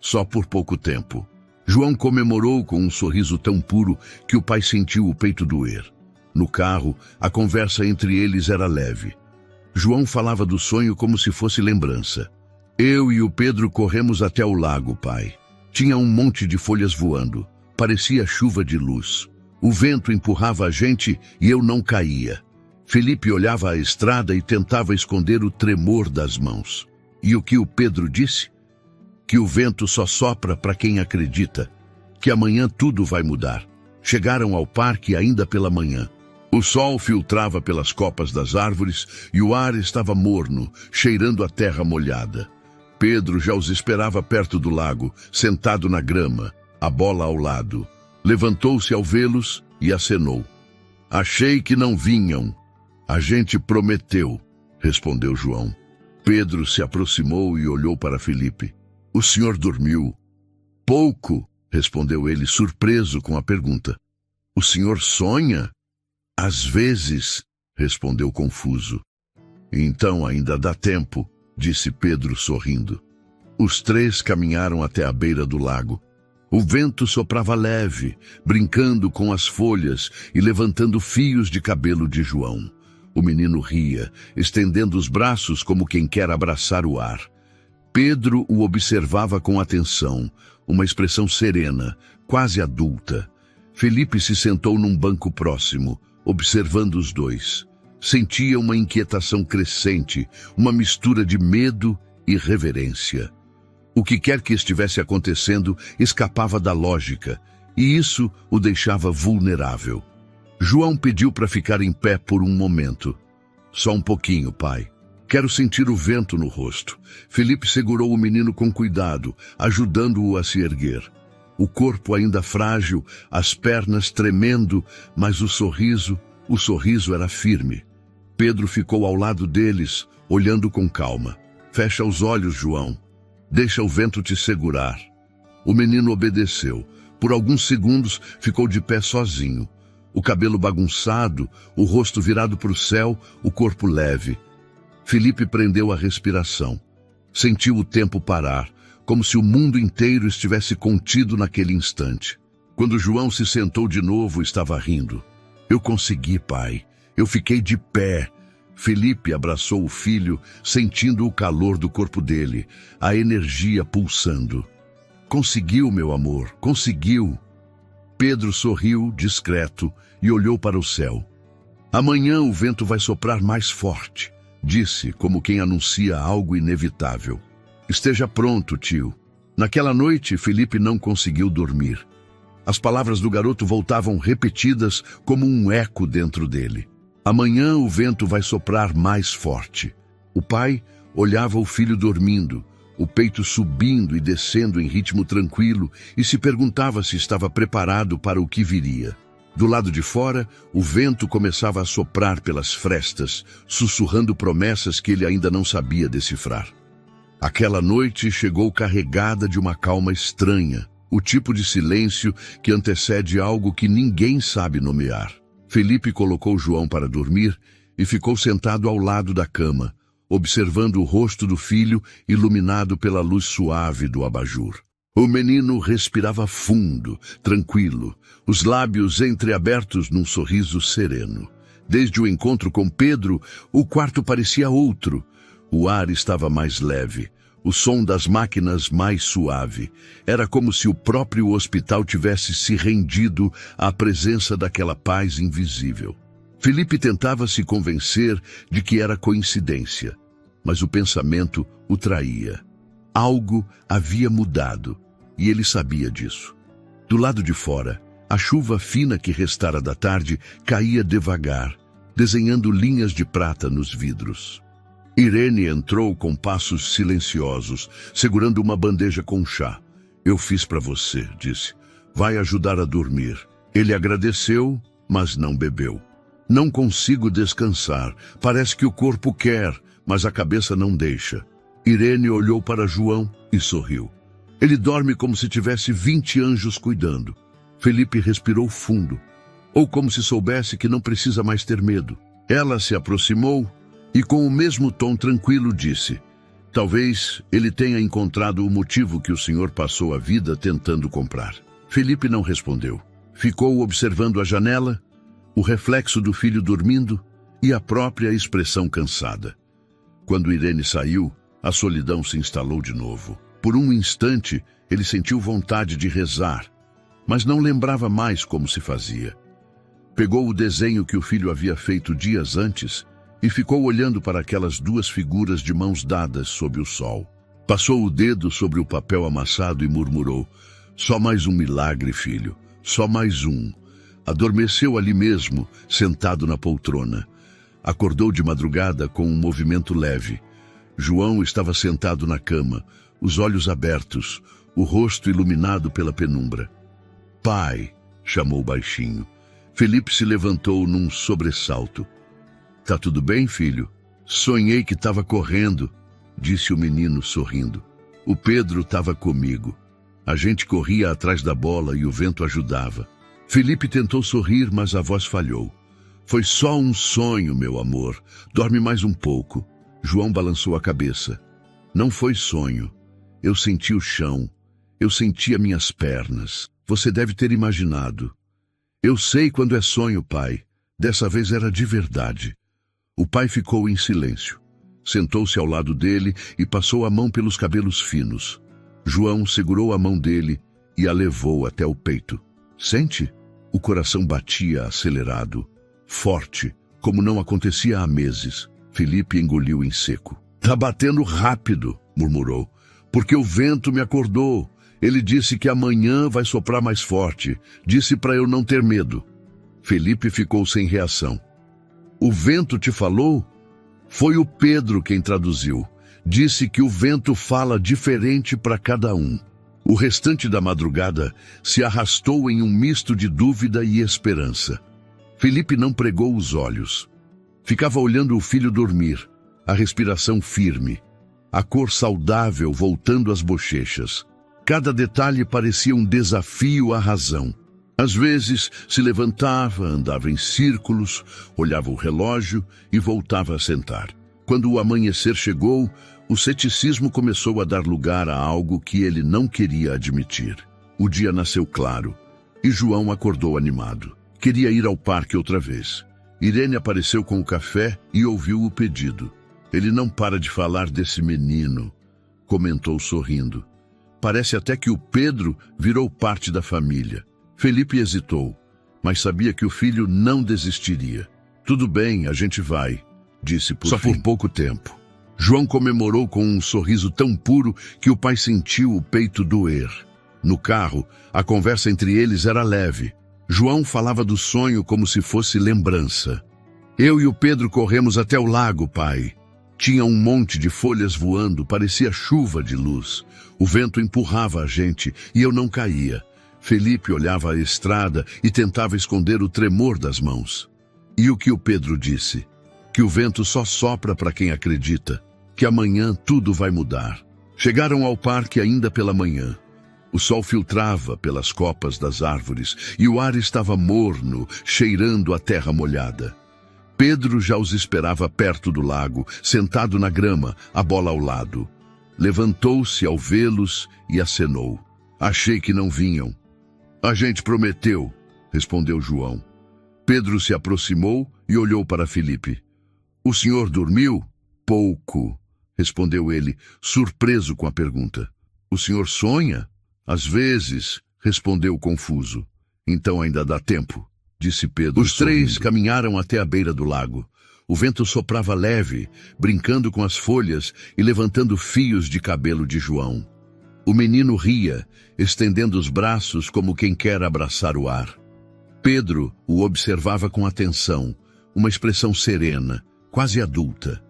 Só por pouco tempo. João comemorou com um sorriso tão puro que o pai sentiu o peito doer. No carro, a conversa entre eles era leve. João falava do sonho como se fosse lembrança. "Eu e o Pedro corremos até o lago, pai. Tinha um monte de folhas voando. Parecia chuva de luz. O vento empurrava a gente e eu não caía. Felipe olhava a estrada e tentava esconder o tremor das mãos. E o que o Pedro disse? Que o vento só sopra para quem acredita. Que amanhã tudo vai mudar." Chegaram ao parque ainda pela manhã. O sol filtrava pelas copas das árvores e o ar estava morno, cheirando a terra molhada. Pedro já os esperava perto do lago, sentado na grama, a bola ao lado. Levantou-se ao vê-los e acenou. "Achei que não vinham." "A gente prometeu", respondeu João. Pedro se aproximou e olhou para Felipe. "O senhor dormiu?" "Pouco", respondeu ele, surpreso com a pergunta. "O senhor sonha?" "Às vezes", respondeu confuso. "Então ainda dá tempo", disse Pedro sorrindo. Os três caminharam até a beira do lago. O vento soprava leve, brincando com as folhas e levantando fios de cabelo de João. O menino ria, estendendo os braços como quem quer abraçar o ar. Pedro o observava com atenção, uma expressão serena, quase adulta. Felipe se sentou num banco próximo, observando os dois. Sentia uma inquietação crescente, uma mistura de medo e reverência. O que quer que estivesse acontecendo escapava da lógica, e isso o deixava vulnerável. João pediu para ficar em pé por um momento. "Só um pouquinho, pai. Quero sentir o vento no rosto." Felipe segurou o menino com cuidado, ajudando-o a se erguer. O corpo ainda frágil, as pernas tremendo, mas o sorriso era firme. Pedro ficou ao lado deles, olhando com calma. Fecha os olhos, João. Deixa o vento te segurar. O menino obedeceu. Por alguns segundos ficou de pé sozinho. O cabelo bagunçado, o rosto virado para o céu, o corpo leve. Felipe prendeu a respiração. Sentiu o tempo parar, como se o mundo inteiro estivesse contido naquele instante. Quando João se sentou de novo, estava rindo. Eu consegui, pai. Eu fiquei de pé. Felipe abraçou o filho, sentindo o calor do corpo dele, a energia pulsando. Conseguiu, meu amor, conseguiu. Pedro sorriu, discreto, e olhou para o céu. Amanhã o vento vai soprar mais forte, disse, como quem anuncia algo inevitável. Esteja pronto, tio. Naquela noite, Felipe não conseguiu dormir. As palavras do garoto voltavam repetidas como um eco dentro dele. Amanhã o vento vai soprar mais forte. O pai olhava o filho dormindo, o peito subindo e descendo em ritmo tranquilo, e se perguntava se estava preparado para o que viria. Do lado de fora, o vento começava a soprar pelas frestas, sussurrando promessas que ele ainda não sabia decifrar. Aquela noite chegou carregada de uma calma estranha, o tipo de silêncio que antecede algo que ninguém sabe nomear. Felipe colocou João para dormir e ficou sentado ao lado da cama, observando o rosto do filho iluminado pela luz suave do abajur. O menino respirava fundo, tranquilo, os lábios entreabertos num sorriso sereno. Desde o encontro com Pedro, o quarto parecia outro. O ar estava mais leve, o som das máquinas mais suave. Era como se o próprio hospital tivesse se rendido à presença daquela paz invisível. Felipe tentava se convencer de que era coincidência, mas o pensamento o traía. Algo havia mudado, e ele sabia disso. Do lado de fora, a chuva fina que restara da tarde caía devagar, desenhando linhas de prata nos vidros. Irene entrou com passos silenciosos, segurando uma bandeja com chá. Eu fiz para você, disse. Vai ajudar a dormir. Ele agradeceu, mas não bebeu. Não consigo descansar. Parece que o corpo quer, mas a cabeça não deixa. Irene olhou para João e sorriu. Ele dorme como se tivesse 20 anjos cuidando. Felipe respirou fundo, ou como se soubesse que não precisa mais ter medo. Ela se aproximou e com o mesmo tom tranquilo disse: talvez ele tenha encontrado o motivo que o senhor passou a vida tentando comprar. Felipe não respondeu. Ficou observando a janela, o reflexo do filho dormindo e a própria expressão cansada. Quando Irene saiu, a solidão se instalou de novo. Por um instante, ele sentiu vontade de rezar, mas não lembrava mais como se fazia. Pegou o desenho que o filho havia feito dias antes e ficou olhando para aquelas duas figuras de mãos dadas sob o sol. Passou o dedo sobre o papel amassado e murmurou: só mais um milagre, filho, só mais um. Adormeceu ali mesmo, sentado na poltrona. Acordou de madrugada com um movimento leve. João estava sentado na cama, os olhos abertos, o rosto iluminado pela penumbra. Pai, chamou baixinho. Felipe se levantou num sobressalto. Tá tudo bem, filho? Sonhei que estava correndo, disse o menino sorrindo. O Pedro estava comigo. A gente corria atrás da bola e o vento ajudava. Felipe tentou sorrir, mas a voz falhou. Foi só um sonho, meu amor. Dorme mais um pouco. João balançou a cabeça. Não foi sonho. Eu senti o chão. Eu senti as minhas pernas. Você deve ter imaginado. Eu sei quando é sonho, pai. Dessa vez era de verdade. O pai ficou em silêncio. Sentou-se ao lado dele e passou a mão pelos cabelos finos. João segurou a mão dele e a levou até o peito. Sente? O coração batia acelerado, forte, como não acontecia há meses. Felipe engoliu em seco. Tá batendo rápido, murmurou, porque o vento me acordou. Ele disse que amanhã vai soprar mais forte. Disse para eu não ter medo. Felipe ficou sem reação. O vento te falou? Foi o Pedro quem traduziu. Disse que o vento fala diferente para cada um. O restante da madrugada se arrastou em um misto de dúvida e esperança. Felipe não pregou os olhos. Ficava olhando o filho dormir, a respiração firme, a cor saudável voltando às bochechas. Cada detalhe parecia um desafio à razão. Às vezes se levantava, andava em círculos, olhava o relógio e voltava a sentar. Quando o amanhecer chegou, o ceticismo começou a dar lugar a algo que ele não queria admitir. O dia nasceu claro e João acordou animado. Queria ir ao parque outra vez. Irene apareceu com o café e ouviu o pedido. Ele não para de falar desse menino, comentou sorrindo. Parece até que o Pedro virou parte da família. Felipe hesitou, mas sabia que o filho não desistiria. Tudo bem, a gente vai, disse por fim. Só por pouco tempo. João comemorou com um sorriso tão puro que o pai sentiu o peito doer. No carro, a conversa entre eles era leve. João falava do sonho como se fosse lembrança. Eu e o Pedro corremos até o lago, pai. Tinha um monte de folhas voando, parecia chuva de luz. O vento empurrava a gente e eu não caía. Felipe olhava a estrada e tentava esconder o tremor das mãos. E o que o Pedro disse? Que o vento só sopra para quem acredita, que amanhã tudo vai mudar. Chegaram ao parque ainda pela manhã. O sol filtrava pelas copas das árvores e o ar estava morno, cheirando a terra molhada. Pedro já os esperava perto do lago, sentado na grama, a bola ao lado. Levantou-se ao vê-los e acenou. Achei que não vinham. A gente prometeu, respondeu João. Pedro se aproximou e olhou para Felipe. O senhor dormiu? Pouco, respondeu ele, surpreso com a pergunta. O senhor sonha? Às vezes, respondeu confuso. Então ainda dá tempo, disse Pedro. Os três caminharam até a beira do lago. O vento soprava leve, brincando com as folhas e levantando fios de cabelo de João. O menino ria, estendendo os braços como quem quer abraçar o ar. Pedro o observava com atenção, uma expressão serena, quase adulta.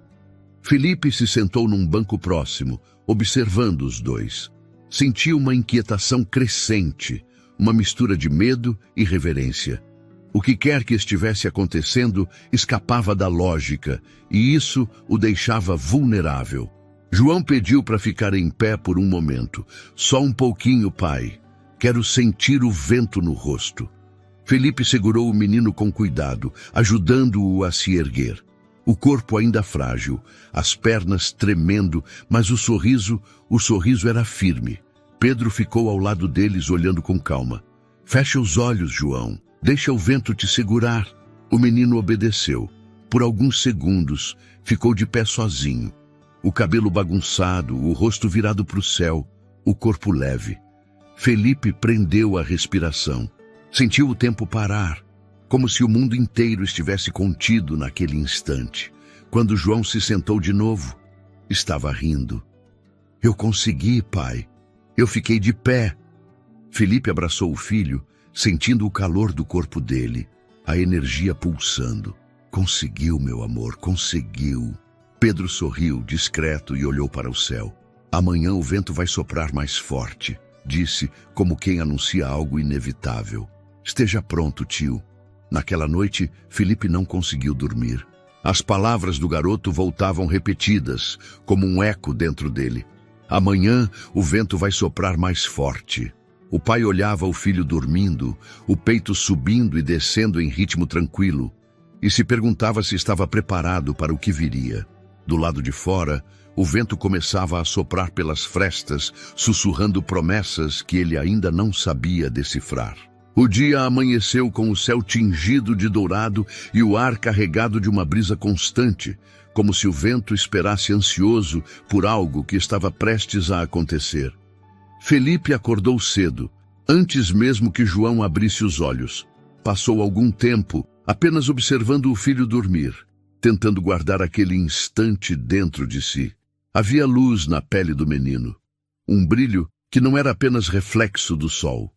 Felipe se sentou num banco próximo, observando os dois. Sentia uma inquietação crescente, uma mistura de medo e reverência. O que quer que estivesse acontecendo escapava da lógica, e isso o deixava vulnerável. João pediu para ficar em pé por um momento. Só um pouquinho, pai. Quero sentir o vento no rosto. Felipe segurou o menino com cuidado, ajudando-o a se erguer. O corpo ainda frágil, as pernas tremendo, mas o sorriso era firme. Pedro ficou ao lado deles olhando com calma. Fecha os olhos, João. Deixa o vento te segurar. O menino obedeceu. Por alguns segundos, ficou de pé sozinho. O cabelo bagunçado, o rosto virado para o céu, o corpo leve. Felipe prendeu a respiração. Sentiu o tempo parar, como se o mundo inteiro estivesse contido naquele instante. Quando João se sentou de novo, estava rindo. Eu consegui, pai. Eu fiquei de pé. Felipe abraçou o filho, sentindo o calor do corpo dele, a energia pulsando. Conseguiu, meu amor, conseguiu. Pedro sorriu, discreto, e olhou para o céu. Amanhã o vento vai soprar mais forte, disse, como quem anuncia algo inevitável. Esteja pronto, tio. Naquela noite, Felipe não conseguiu dormir. As palavras do garoto voltavam repetidas, como um eco dentro dele. Amanhã o vento vai soprar mais forte. O pai olhava o filho dormindo, o peito subindo e descendo em ritmo tranquilo, e se perguntava se estava preparado para o que viria. Do lado de fora, o vento começava a soprar pelas frestas, sussurrando promessas que ele ainda não sabia decifrar. O dia amanheceu com o céu tingido de dourado e o ar carregado de uma brisa constante, como se o vento esperasse ansioso por algo que estava prestes a acontecer. Felipe acordou cedo, antes mesmo que João abrisse os olhos. Passou algum tempo apenas observando o filho dormir, tentando guardar aquele instante dentro de si. Havia luz na pele do menino, um brilho que não era apenas reflexo do sol.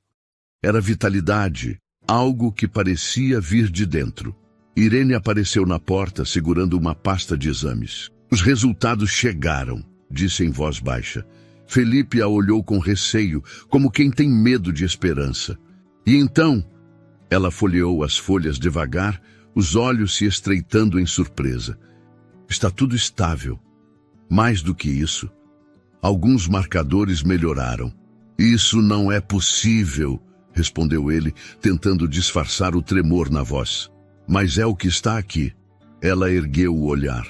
Era vitalidade, algo que parecia vir de dentro. Irene apareceu na porta segurando uma pasta de exames. Os resultados chegaram, disse em voz baixa. Felipe a olhou com receio, como quem tem medo de esperança. E então, ela folheou as folhas devagar, os olhos se estreitando em surpresa. Está tudo estável. Mais do que isso, alguns marcadores melhoraram. Isso não é possível, respondeu ele, tentando disfarçar o tremor na voz. Mas é o que está aqui. Ela ergueu o olhar.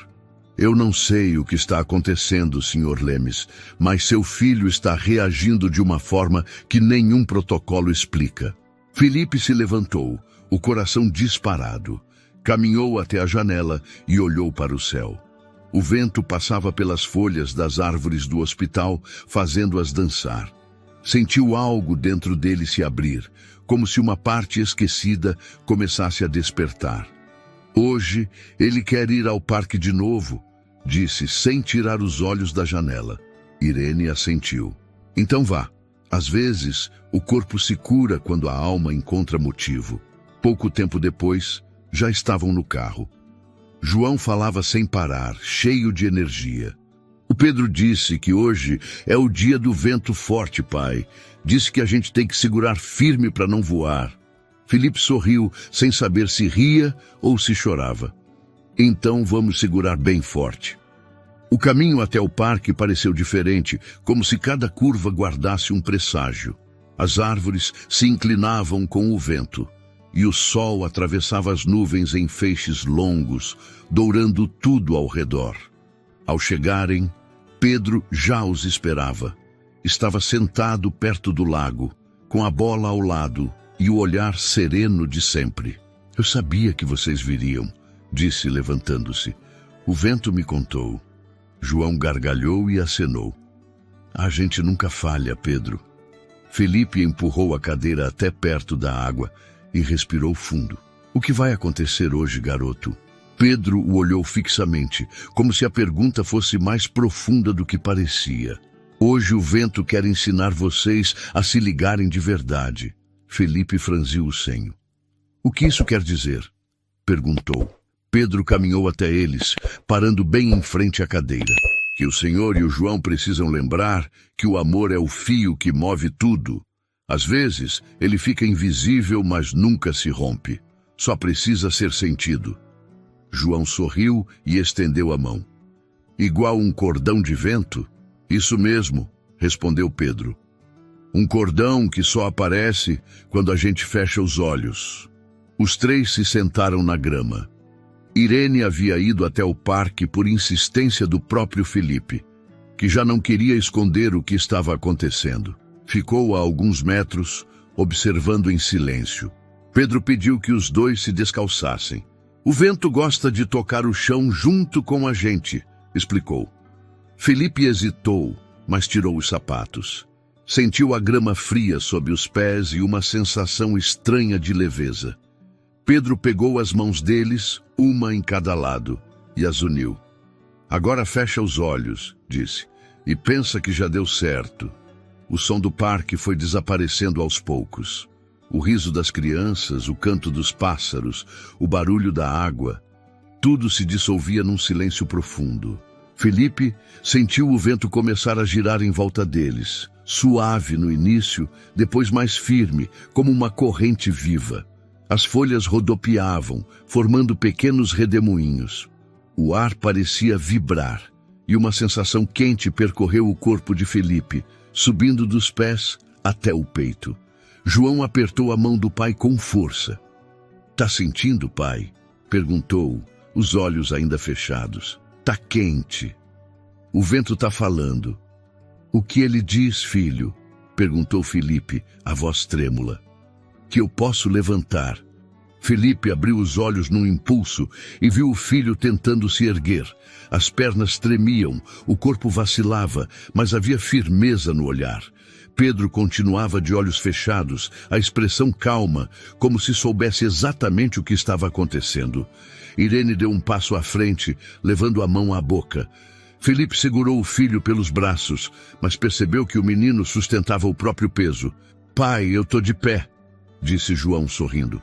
Eu não sei o que está acontecendo, Sr. Lemes, mas seu filho está reagindo de uma forma que nenhum protocolo explica. Felipe se levantou, o coração disparado. Caminhou até a janela e olhou para o céu. O vento passava pelas folhas das árvores do hospital, fazendo-as dançar. Sentiu algo dentro dele se abrir, como se uma parte esquecida começasse a despertar. Hoje ele quer ir ao parque de novo, disse sem tirar os olhos da janela. Irene assentiu. Então vá. Às vezes, o corpo se cura quando a alma encontra motivo. Pouco tempo depois, já estavam no carro. João falava sem parar, cheio de energia. O Pedro disse que hoje é o dia do vento forte, pai. Disse que a gente tem que segurar firme para não voar. Felipe sorriu, sem saber se ria ou se chorava. Então vamos segurar bem forte. O caminho até o parque pareceu diferente, como se cada curva guardasse um presságio. As árvores se inclinavam com o vento, e o sol atravessava as nuvens em feixes longos, dourando tudo ao redor. Ao chegarem, Pedro já os esperava. Estava sentado perto do lago, com a bola ao lado e o olhar sereno de sempre. Eu sabia que vocês viriam, disse levantando-se. O vento me contou. João gargalhou e acenou. A gente nunca falha, Pedro. Felipe empurrou a cadeira até perto da água e respirou fundo. O que vai acontecer hoje, garoto? Pedro o olhou fixamente, como se a pergunta fosse mais profunda do que parecia. Hoje o vento quer ensinar vocês a se ligarem de verdade. Felipe franziu o senho. O que isso quer dizer? Perguntou. Pedro caminhou até eles, parando bem em frente à cadeira. Que o senhor e o João precisam lembrar que o amor é o fio que move tudo. Às vezes, ele fica invisível, mas nunca se rompe. Só precisa ser sentido. João sorriu e estendeu a mão. Igual um cordão de vento? Isso mesmo, respondeu Pedro. Um cordão que só aparece quando a gente fecha os olhos. Os três se sentaram na grama. Irene havia ido até o parque por insistência do próprio Felipe, que já não queria esconder o que estava acontecendo. Ficou a alguns metros, observando em silêncio. Pedro pediu que os dois se descalçassem. O vento gosta de tocar o chão junto com a gente, explicou. Felipe hesitou, mas tirou os sapatos. Sentiu a grama fria sob os pés e uma sensação estranha de leveza. Pedro pegou as mãos deles, uma em cada lado, e as uniu. Agora fecha os olhos, disse, e pensa que já deu certo. O som do parque foi desaparecendo aos poucos. O riso das crianças, o canto dos pássaros, o barulho da água, tudo se dissolvia num silêncio profundo. Felipe sentiu o vento começar a girar em volta deles, suave no início, depois mais firme, como uma corrente viva. As folhas rodopiavam, formando pequenos redemoinhos. O ar parecia vibrar, e uma sensação quente percorreu o corpo de Felipe, subindo dos pés até o peito. João apertou a mão do pai com força. "Tá sentindo, pai?" perguntou, os olhos ainda fechados. "Tá quente." "O vento tá falando." "O que ele diz, filho?" perguntou Felipe, a voz trêmula. "Que eu posso levantar." Felipe abriu os olhos num impulso e viu o filho tentando se erguer. As pernas tremiam, o corpo vacilava, mas havia firmeza no olhar. Pedro continuava de olhos fechados, a expressão calma, como se soubesse exatamente o que estava acontecendo. Irene deu um passo à frente, levando a mão à boca. Felipe segurou o filho pelos braços, mas percebeu que o menino sustentava o próprio peso. "Pai, eu tô de pé", disse João sorrindo.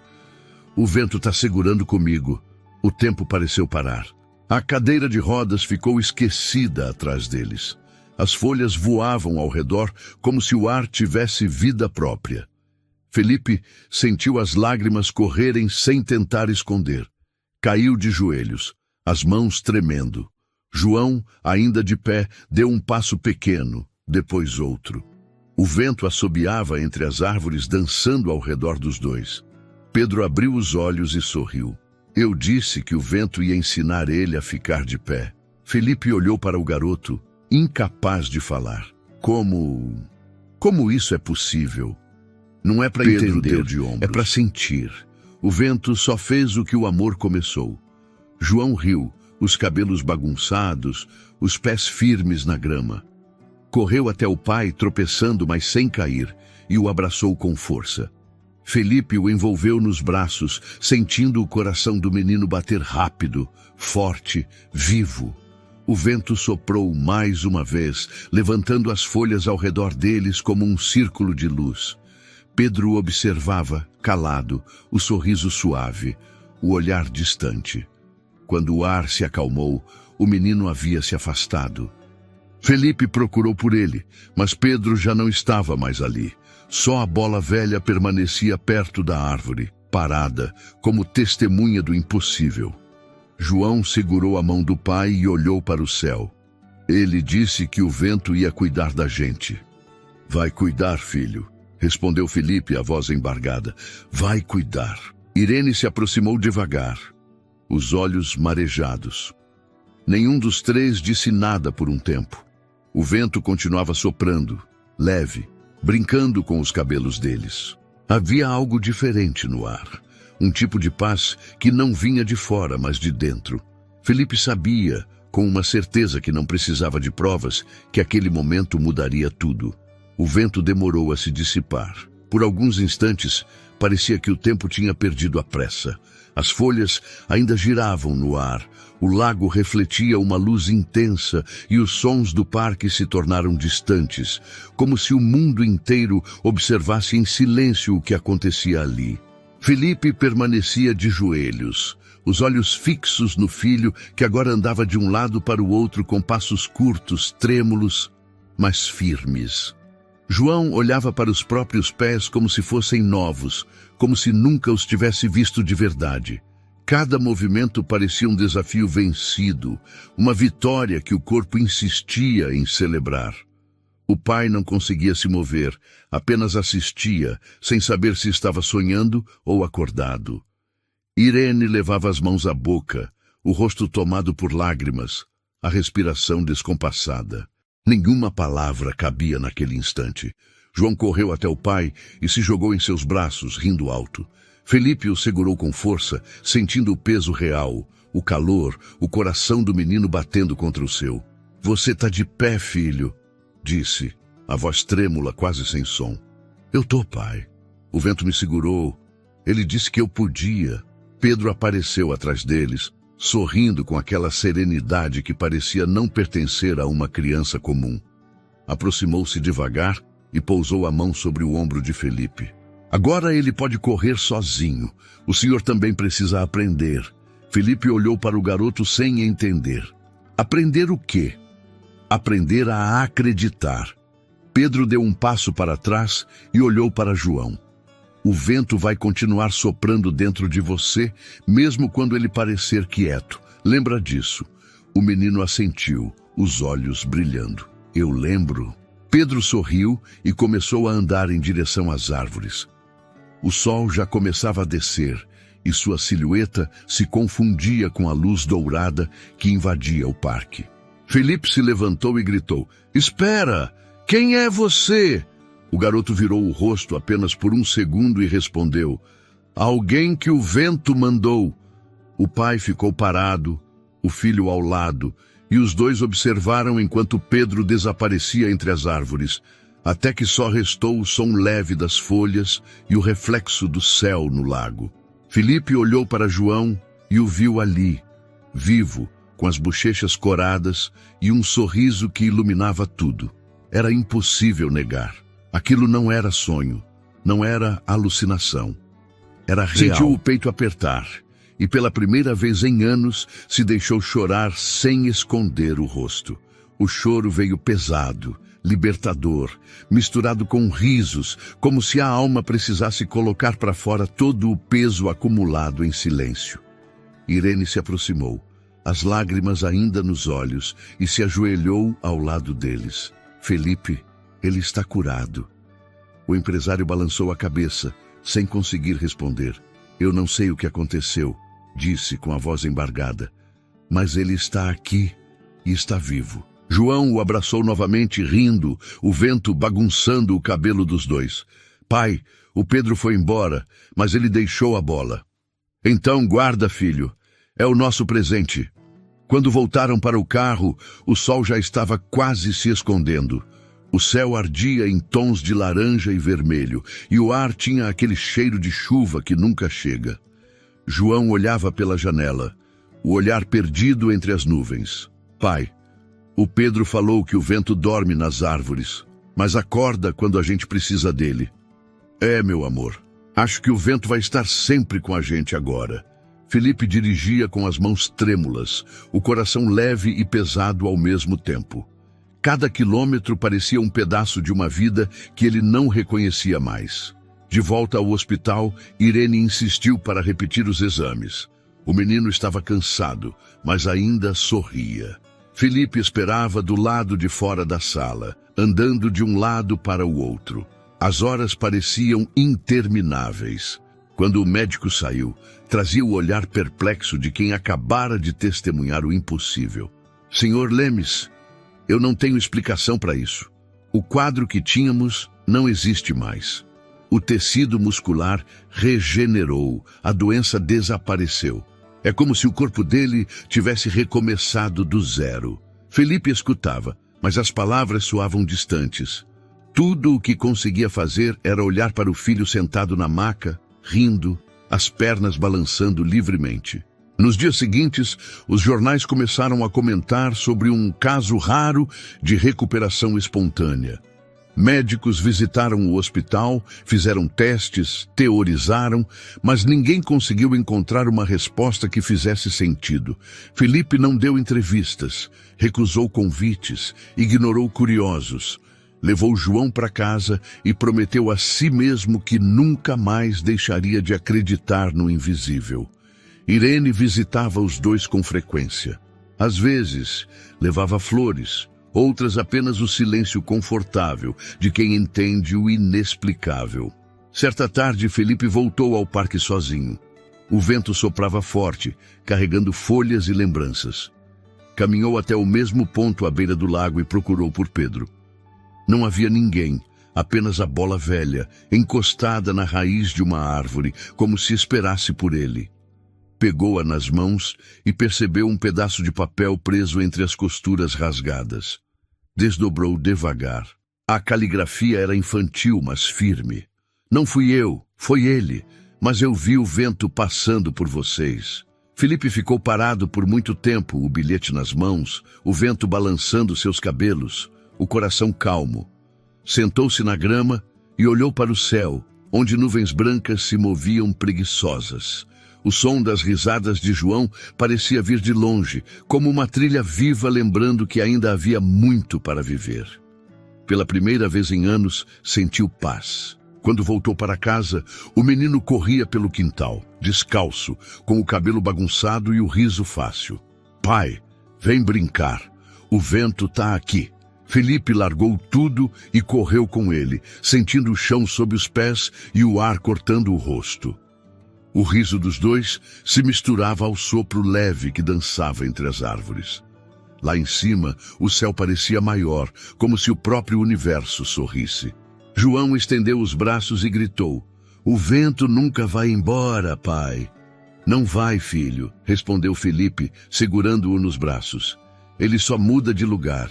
"O vento está segurando comigo." O tempo pareceu parar. A cadeira de rodas ficou esquecida atrás deles. As folhas voavam ao redor como se o ar tivesse vida própria. Felipe sentiu as lágrimas correrem sem tentar esconder. Caiu de joelhos, as mãos tremendo. João, ainda de pé, deu um passo pequeno, depois outro. O vento assobiava entre as árvores, dançando ao redor dos dois. Pedro abriu os olhos e sorriu. Eu disse que o vento ia ensinar ele a ficar de pé. Felipe olhou para o garoto, incapaz de falar. Como isso é possível? Não é para entender, é para sentir. O vento só fez o que o amor começou. João riu, os cabelos bagunçados, os pés firmes na grama. Correu até o pai, tropeçando, mas sem cair, e o abraçou com força. Felipe o envolveu nos braços, sentindo o coração do menino bater rápido, forte, vivo. O vento soprou mais uma vez, levantando as folhas ao redor deles como um círculo de luz. Pedro observava, calado, o sorriso suave, o olhar distante. Quando o ar se acalmou, o menino havia se afastado. Felipe procurou por ele, mas Pedro já não estava mais ali. Só a bola velha permanecia perto da árvore, parada, como testemunha do impossível. João segurou a mão do pai e olhou para o céu. Ele disse que o vento ia cuidar da gente. Vai cuidar, filho, respondeu Felipe, a voz embargada. Vai cuidar. Irene se aproximou devagar, os olhos marejados. Nenhum dos três disse nada por um tempo. O vento continuava soprando, leve, brincando com os cabelos deles. Havia algo diferente no ar, um tipo de paz que não vinha de fora, mas de dentro. Felipe sabia, com uma certeza que não precisava de provas, que aquele momento mudaria tudo. O vento demorou a se dissipar. Por alguns instantes, parecia que o tempo tinha perdido a pressa. As folhas ainda giravam no ar, o lago refletia uma luz intensa e os sons do parque se tornaram distantes, como se o mundo inteiro observasse em silêncio o que acontecia ali. Felipe permanecia de joelhos, os olhos fixos no filho que agora andava de um lado para o outro com passos curtos, trêmulos, mas firmes. João olhava para os próprios pés como se fossem novos, como se nunca os tivesse visto de verdade. Cada movimento parecia um desafio vencido, uma vitória que o corpo insistia em celebrar. O pai não conseguia se mover, apenas assistia, sem saber se estava sonhando ou acordado. Irene levava as mãos à boca, o rosto tomado por lágrimas, a respiração descompassada. Nenhuma palavra cabia naquele instante. João correu até o pai e se jogou em seus braços, rindo alto. Felipe o segurou com força, sentindo o peso real, o calor, o coração do menino batendo contra o seu. Você tá de pé, filho, disse, a voz trêmula, quase sem som. Eu tô, pai. O vento me segurou. Ele disse que eu podia. Pedro apareceu atrás deles, sorrindo com aquela serenidade que parecia não pertencer a uma criança comum. Aproximou-se devagar e pousou a mão sobre o ombro de Felipe. Agora ele pode correr sozinho. O senhor também precisa aprender. Felipe olhou para o garoto sem entender. Aprender o quê? Aprender a acreditar. Pedro deu um passo para trás e olhou para João. O vento vai continuar soprando dentro de você, mesmo quando ele parecer quieto. Lembra disso. O menino assentiu, os olhos brilhando. Eu lembro. Pedro sorriu e começou a andar em direção às árvores. O sol já começava a descer e sua silhueta se confundia com a luz dourada que invadia o parque. Felipe se levantou e gritou, Espera! Quem é você? O garoto virou o rosto apenas por um segundo e respondeu, Alguém que o vento mandou. O pai ficou parado, o filho ao lado, e os dois observaram enquanto Pedro desaparecia entre as árvores, até que só restou o som leve das folhas e o reflexo do céu no lago. Felipe olhou para João e o viu ali, vivo, com as bochechas coradas e um sorriso que iluminava tudo. Era impossível negar. Aquilo não era sonho, não era alucinação. Era real. Sentiu o peito apertar e pela primeira vez em anos se deixou chorar sem esconder o rosto. O choro veio pesado, libertador, misturado com risos, como se a alma precisasse colocar para fora todo o peso acumulado em silêncio. Irene se aproximou, as lágrimas ainda nos olhos, e se ajoelhou ao lado deles. Felipe, ele está curado. O empresário balançou a cabeça, sem conseguir responder. Eu não sei o que aconteceu, disse com a voz embargada, mas ele está aqui e está vivo. João o abraçou novamente, rindo, o vento bagunçando o cabelo dos dois. Pai, o Pedro foi embora, mas ele deixou a bola. Então guarda, filho, é o nosso presente. Quando voltaram para o carro, o sol já estava quase se escondendo. O céu ardia em tons de laranja e vermelho, e o ar tinha aquele cheiro de chuva que nunca chega. João olhava pela janela, o olhar perdido entre as nuvens. Pai, o Pedro falou que o vento dorme nas árvores, mas acorda quando a gente precisa dele. É, meu amor, acho que o vento vai estar sempre com a gente agora. Felipe dirigia com as mãos trêmulas, o coração leve e pesado ao mesmo tempo. Cada quilômetro parecia um pedaço de uma vida que ele não reconhecia mais. De volta ao hospital, Irene insistiu para repetir os exames. O menino estava cansado, mas ainda sorria. Felipe esperava do lado de fora da sala, andando de um lado para o outro. As horas pareciam intermináveis. Quando o médico saiu, trazia o olhar perplexo de quem acabara de testemunhar o impossível. Senhor Lemes, eu não tenho explicação para isso. O quadro que tínhamos não existe mais. O tecido muscular regenerou, a doença desapareceu. É como se o corpo dele tivesse recomeçado do zero. Felipe escutava, mas as palavras soavam distantes. Tudo o que conseguia fazer era olhar para o filho sentado na maca, rindo, as pernas balançando livremente. Nos dias seguintes, os jornais começaram a comentar sobre um caso raro de recuperação espontânea. Médicos visitaram o hospital, fizeram testes, teorizaram, mas ninguém conseguiu encontrar uma resposta que fizesse sentido. Felipe não deu entrevistas, recusou convites, ignorou curiosos. Levou João para casa e prometeu a si mesmo que nunca mais deixaria de acreditar no invisível. Irene visitava os dois com frequência. Às vezes, levava flores, outras apenas o silêncio confortável de quem entende o inexplicável. Certa tarde, Felipe voltou ao parque sozinho. O vento soprava forte, carregando folhas e lembranças. Caminhou até o mesmo ponto à beira do lago e procurou por Pedro. Não havia ninguém, apenas a bola velha, encostada na raiz de uma árvore, como se esperasse por ele. Pegou-a nas mãos e percebeu um pedaço de papel preso entre as costuras rasgadas. Desdobrou devagar. A caligrafia era infantil, mas firme. Não fui eu, foi ele, mas eu vi o vento passando por vocês. Felipe ficou parado por muito tempo, o bilhete nas mãos, o vento balançando seus cabelos, o coração calmo. Sentou-se na grama e olhou para o céu, onde nuvens brancas se moviam preguiçosas. O som das risadas de João parecia vir de longe, como uma trilha viva lembrando que ainda havia muito para viver. Pela primeira vez em anos, sentiu paz. Quando voltou para casa, o menino corria pelo quintal, descalço, com o cabelo bagunçado e o riso fácil. Pai, vem brincar. O vento está aqui. Felipe largou tudo e correu com ele, sentindo o chão sob os pés e o ar cortando o rosto. O riso dos dois se misturava ao sopro leve que dançava entre as árvores. Lá em cima, o céu parecia maior, como se o próprio universo sorrisse. João estendeu os braços e gritou: "O vento nunca vai embora, pai." "Não vai, filho", respondeu Felipe, segurando-o nos braços. "Ele só muda de lugar."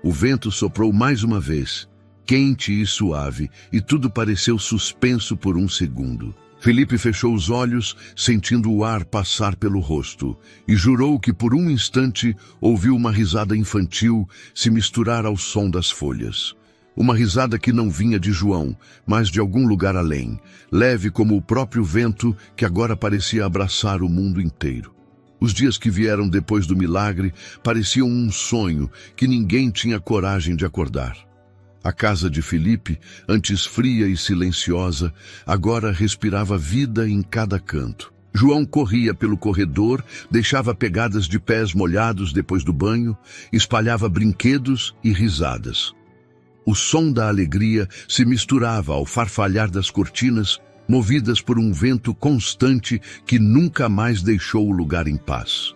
O vento soprou mais uma vez, quente e suave, e tudo pareceu suspenso por um segundo. Felipe fechou os olhos, sentindo o ar passar pelo rosto, e jurou que por um instante ouviu uma risada infantil se misturar ao som das folhas. Uma risada que não vinha de João, mas de algum lugar além, leve como o próprio vento que agora parecia abraçar o mundo inteiro. Os dias que vieram depois do milagre pareciam um sonho que ninguém tinha coragem de acordar. A casa de Felipe, antes fria e silenciosa, agora respirava vida em cada canto. João corria pelo corredor, deixava pegadas de pés molhados depois do banho, espalhava brinquedos e risadas. O som da alegria se misturava ao farfalhar das cortinas, movidas por um vento constante que nunca mais deixou o lugar em paz.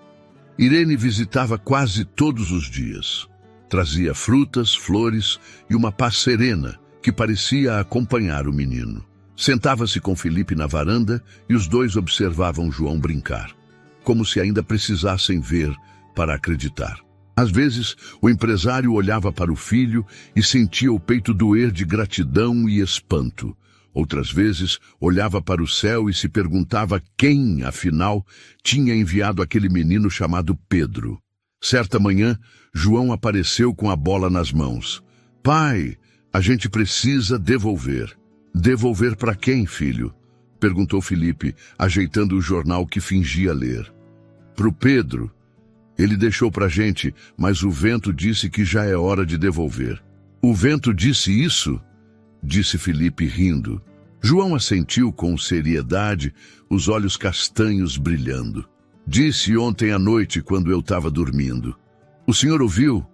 Irene visitava quase todos os dias. Trazia frutas, flores e uma paz serena que parecia acompanhar o menino. Sentava-se com Felipe na varanda e os dois observavam João brincar, como se ainda precisassem ver para acreditar. Às vezes, o empresário olhava para o filho e sentia o peito doer de gratidão e espanto. Outras vezes, olhava para o céu e se perguntava quem, afinal, tinha enviado aquele menino chamado Pedro. Certa manhã, João apareceu com a bola nas mãos. "Pai, a gente precisa devolver." "Devolver para quem, filho?" perguntou Felipe, ajeitando o jornal que fingia ler. "Pro Pedro. Ele deixou pra gente, mas o vento disse que já é hora de devolver." "O vento disse isso?" disse Felipe rindo. João assentiu com seriedade, os olhos castanhos brilhando. "Disse ontem à noite, quando eu estava dormindo." "O senhor ouviu?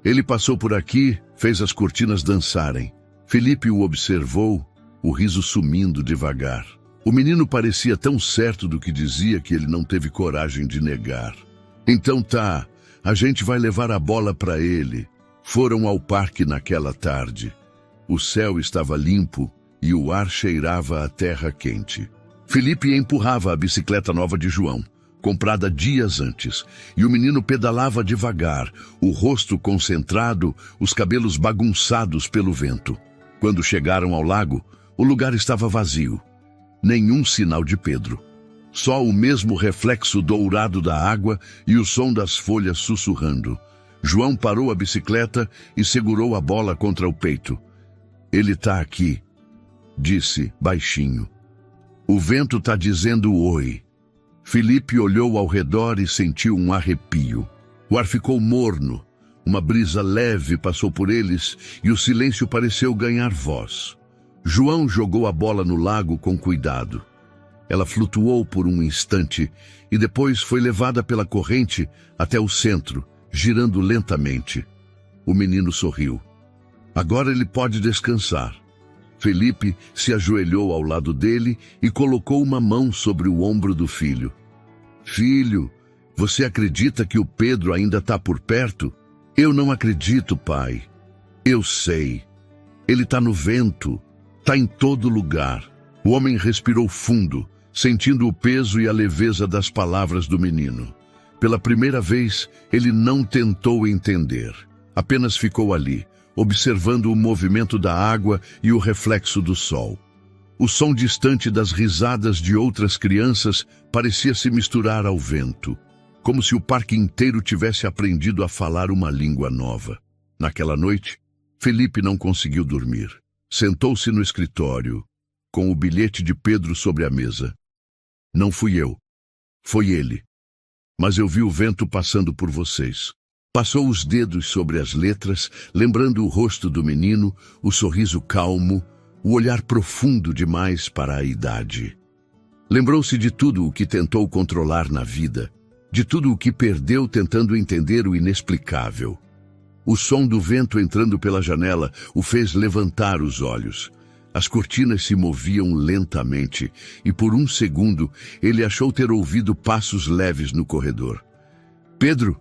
Ele passou por aqui, fez as cortinas dançarem." Felipe o observou, o riso sumindo devagar. O menino parecia tão certo do que dizia que ele não teve coragem de negar. "Então tá, a gente vai levar a bola para ele." Foram ao parque naquela tarde. O céu estava limpo e o ar cheirava a terra quente. Felipe empurrava a bicicleta nova de João, comprada dias antes, e o menino pedalava devagar, o rosto concentrado, os cabelos bagunçados pelo vento. Quando chegaram ao lago, o lugar estava vazio. Nenhum sinal de Pedro. Só o mesmo reflexo dourado da água e o som das folhas sussurrando. João parou a bicicleta e segurou a bola contra o peito. "Ele está aqui", disse baixinho. "O vento está dizendo oi." Felipe olhou ao redor e sentiu um arrepio. O ar ficou morno. Uma brisa leve passou por eles e o silêncio pareceu ganhar voz. João jogou a bola no lago com cuidado. Ela flutuou por um instante e depois foi levada pela corrente até o centro, girando lentamente. O menino sorriu. Agora ele pode descansar. Felipe se ajoelhou ao lado dele e colocou uma mão sobre o ombro do filho. "Filho, você acredita que o Pedro ainda está por perto?" "Eu não acredito, pai." "Eu sei. Ele está no vento, está em todo lugar." O homem respirou fundo, sentindo o peso e a leveza das palavras do menino. Pela primeira vez, ele não tentou entender. Apenas ficou ali, observando o movimento da água e o reflexo do sol. O som distante das risadas de outras crianças parecia se misturar ao vento, como se o parque inteiro tivesse aprendido a falar uma língua nova. Naquela noite, Felipe não conseguiu dormir. Sentou-se no escritório, com o bilhete de Pedro sobre a mesa. "Não fui eu. Foi ele. Mas eu vi o vento passando por vocês." Passou os dedos sobre as letras, lembrando o rosto do menino, o sorriso calmo, o olhar profundo demais para a idade. Lembrou-se de tudo o que tentou controlar na vida, de tudo o que perdeu tentando entender o inexplicável. O som do vento entrando pela janela o fez levantar os olhos. As cortinas se moviam lentamente e por um segundo ele achou ter ouvido passos leves no corredor. "Pedro?"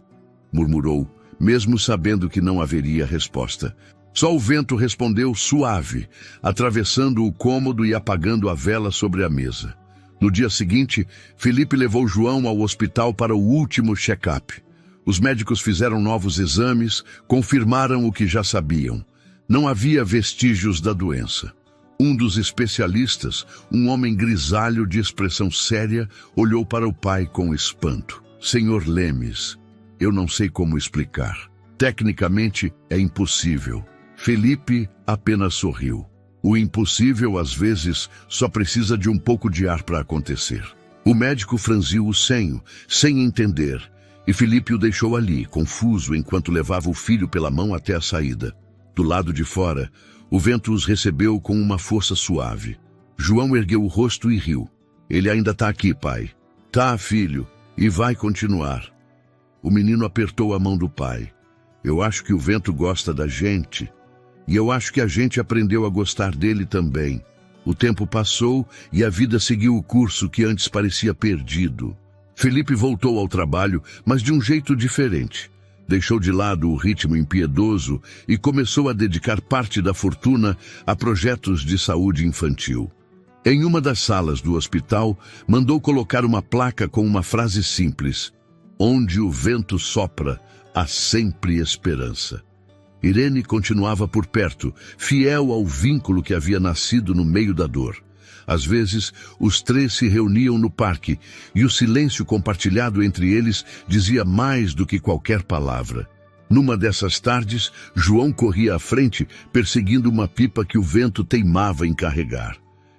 murmurou, mesmo sabendo que não haveria resposta. Só o vento respondeu suave, atravessando o cômodo e apagando a vela sobre a mesa. No dia seguinte, Felipe levou João ao hospital para o último check-up. Os médicos fizeram novos exames, confirmaram o que já sabiam. Não havia vestígios da doença. Um dos especialistas, um homem grisalho de expressão séria, olhou para o pai com espanto. "Senhor Lemes, eu não sei como explicar. Tecnicamente é impossível." Felipe apenas sorriu. O impossível, às vezes, só precisa de um pouco de ar para acontecer. O médico franziu o senho, sem entender, e Felipe o deixou ali, confuso, enquanto levava o filho pela mão até a saída. Do lado de fora, o vento os recebeu com uma força suave. João ergueu o rosto e riu. Ele ainda está aqui, pai. Tá, filho, e vai continuar. O menino apertou a mão do pai. Eu acho que o vento gosta da gente, e eu acho que a gente aprendeu a gostar dele também. O tempo passou e a vida seguiu o curso que antes parecia perdido. Felipe voltou ao trabalho, mas de um jeito diferente. Deixou de lado o ritmo impiedoso e começou a dedicar parte da fortuna a projetos de saúde infantil. Em uma das salas do hospital, mandou colocar uma placa com uma frase simples: "Onde o vento sopra, há sempre esperança." Irene continuava por perto, fiel ao vínculo que havia nascido no meio da dor. Às vezes, os três se reuniam no parque e o silêncio compartilhado entre eles dizia mais do que qualquer palavra. Numa dessas tardes, João corria à frente, perseguindo uma pipa que o vento teimava em carregar.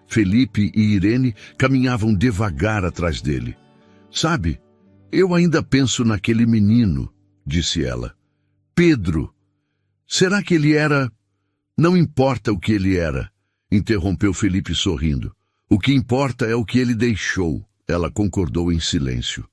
Felipe e Irene caminhavam devagar atrás dele. "Sabe, eu ainda penso naquele menino", disse ela. "Pedro. Será que ele era..." "Não importa o que ele era", interrompeu Felipe sorrindo. "O que importa é o que ele deixou", ela concordou em silêncio.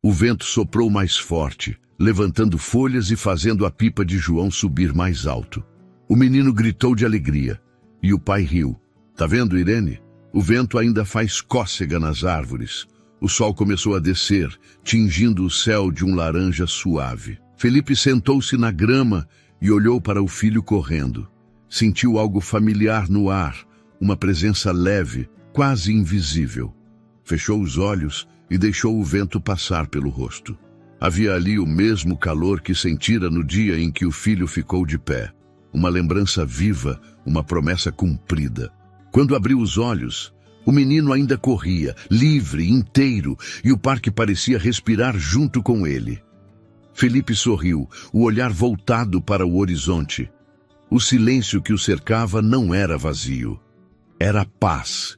O vento soprou mais forte, levantando folhas e fazendo a pipa de João subir mais alto. O menino gritou de alegria, e o pai riu. "Tá vendo, Irene? O vento ainda faz cócega nas árvores." O sol começou a descer, tingindo o céu de um laranja suave. Felipe sentou-se na grama e olhou para o filho correndo. Sentiu algo familiar no ar, uma presença leve, quase invisível. Fechou os olhos e deixou o vento passar pelo rosto. Havia ali o mesmo calor que sentira no dia em que o filho ficou de pé. Uma lembrança viva, uma promessa cumprida. Quando abriu os olhos, o menino ainda corria, livre, inteiro, e o parque parecia respirar junto com ele. Felipe sorriu, o olhar voltado para o horizonte. O silêncio que o cercava não era vazio. Era paz.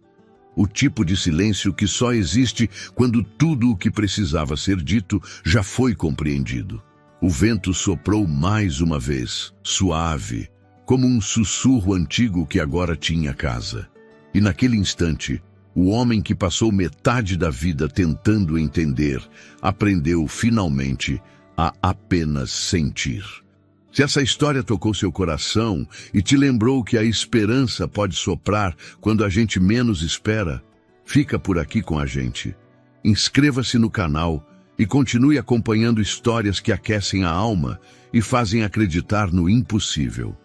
O tipo de silêncio que só existe quando tudo o que precisava ser dito já foi compreendido. O vento soprou mais uma vez, suave, como um sussurro antigo que agora tinha casa. E naquele instante, o homem que passou metade da vida tentando entender, aprendeu finalmente a apenas sentir. Se essa história tocou seu coração e te lembrou que a esperança pode soprar quando a gente menos espera, fica por aqui com a gente. Inscreva-se no canal e continue acompanhando histórias que aquecem a alma e fazem acreditar no impossível.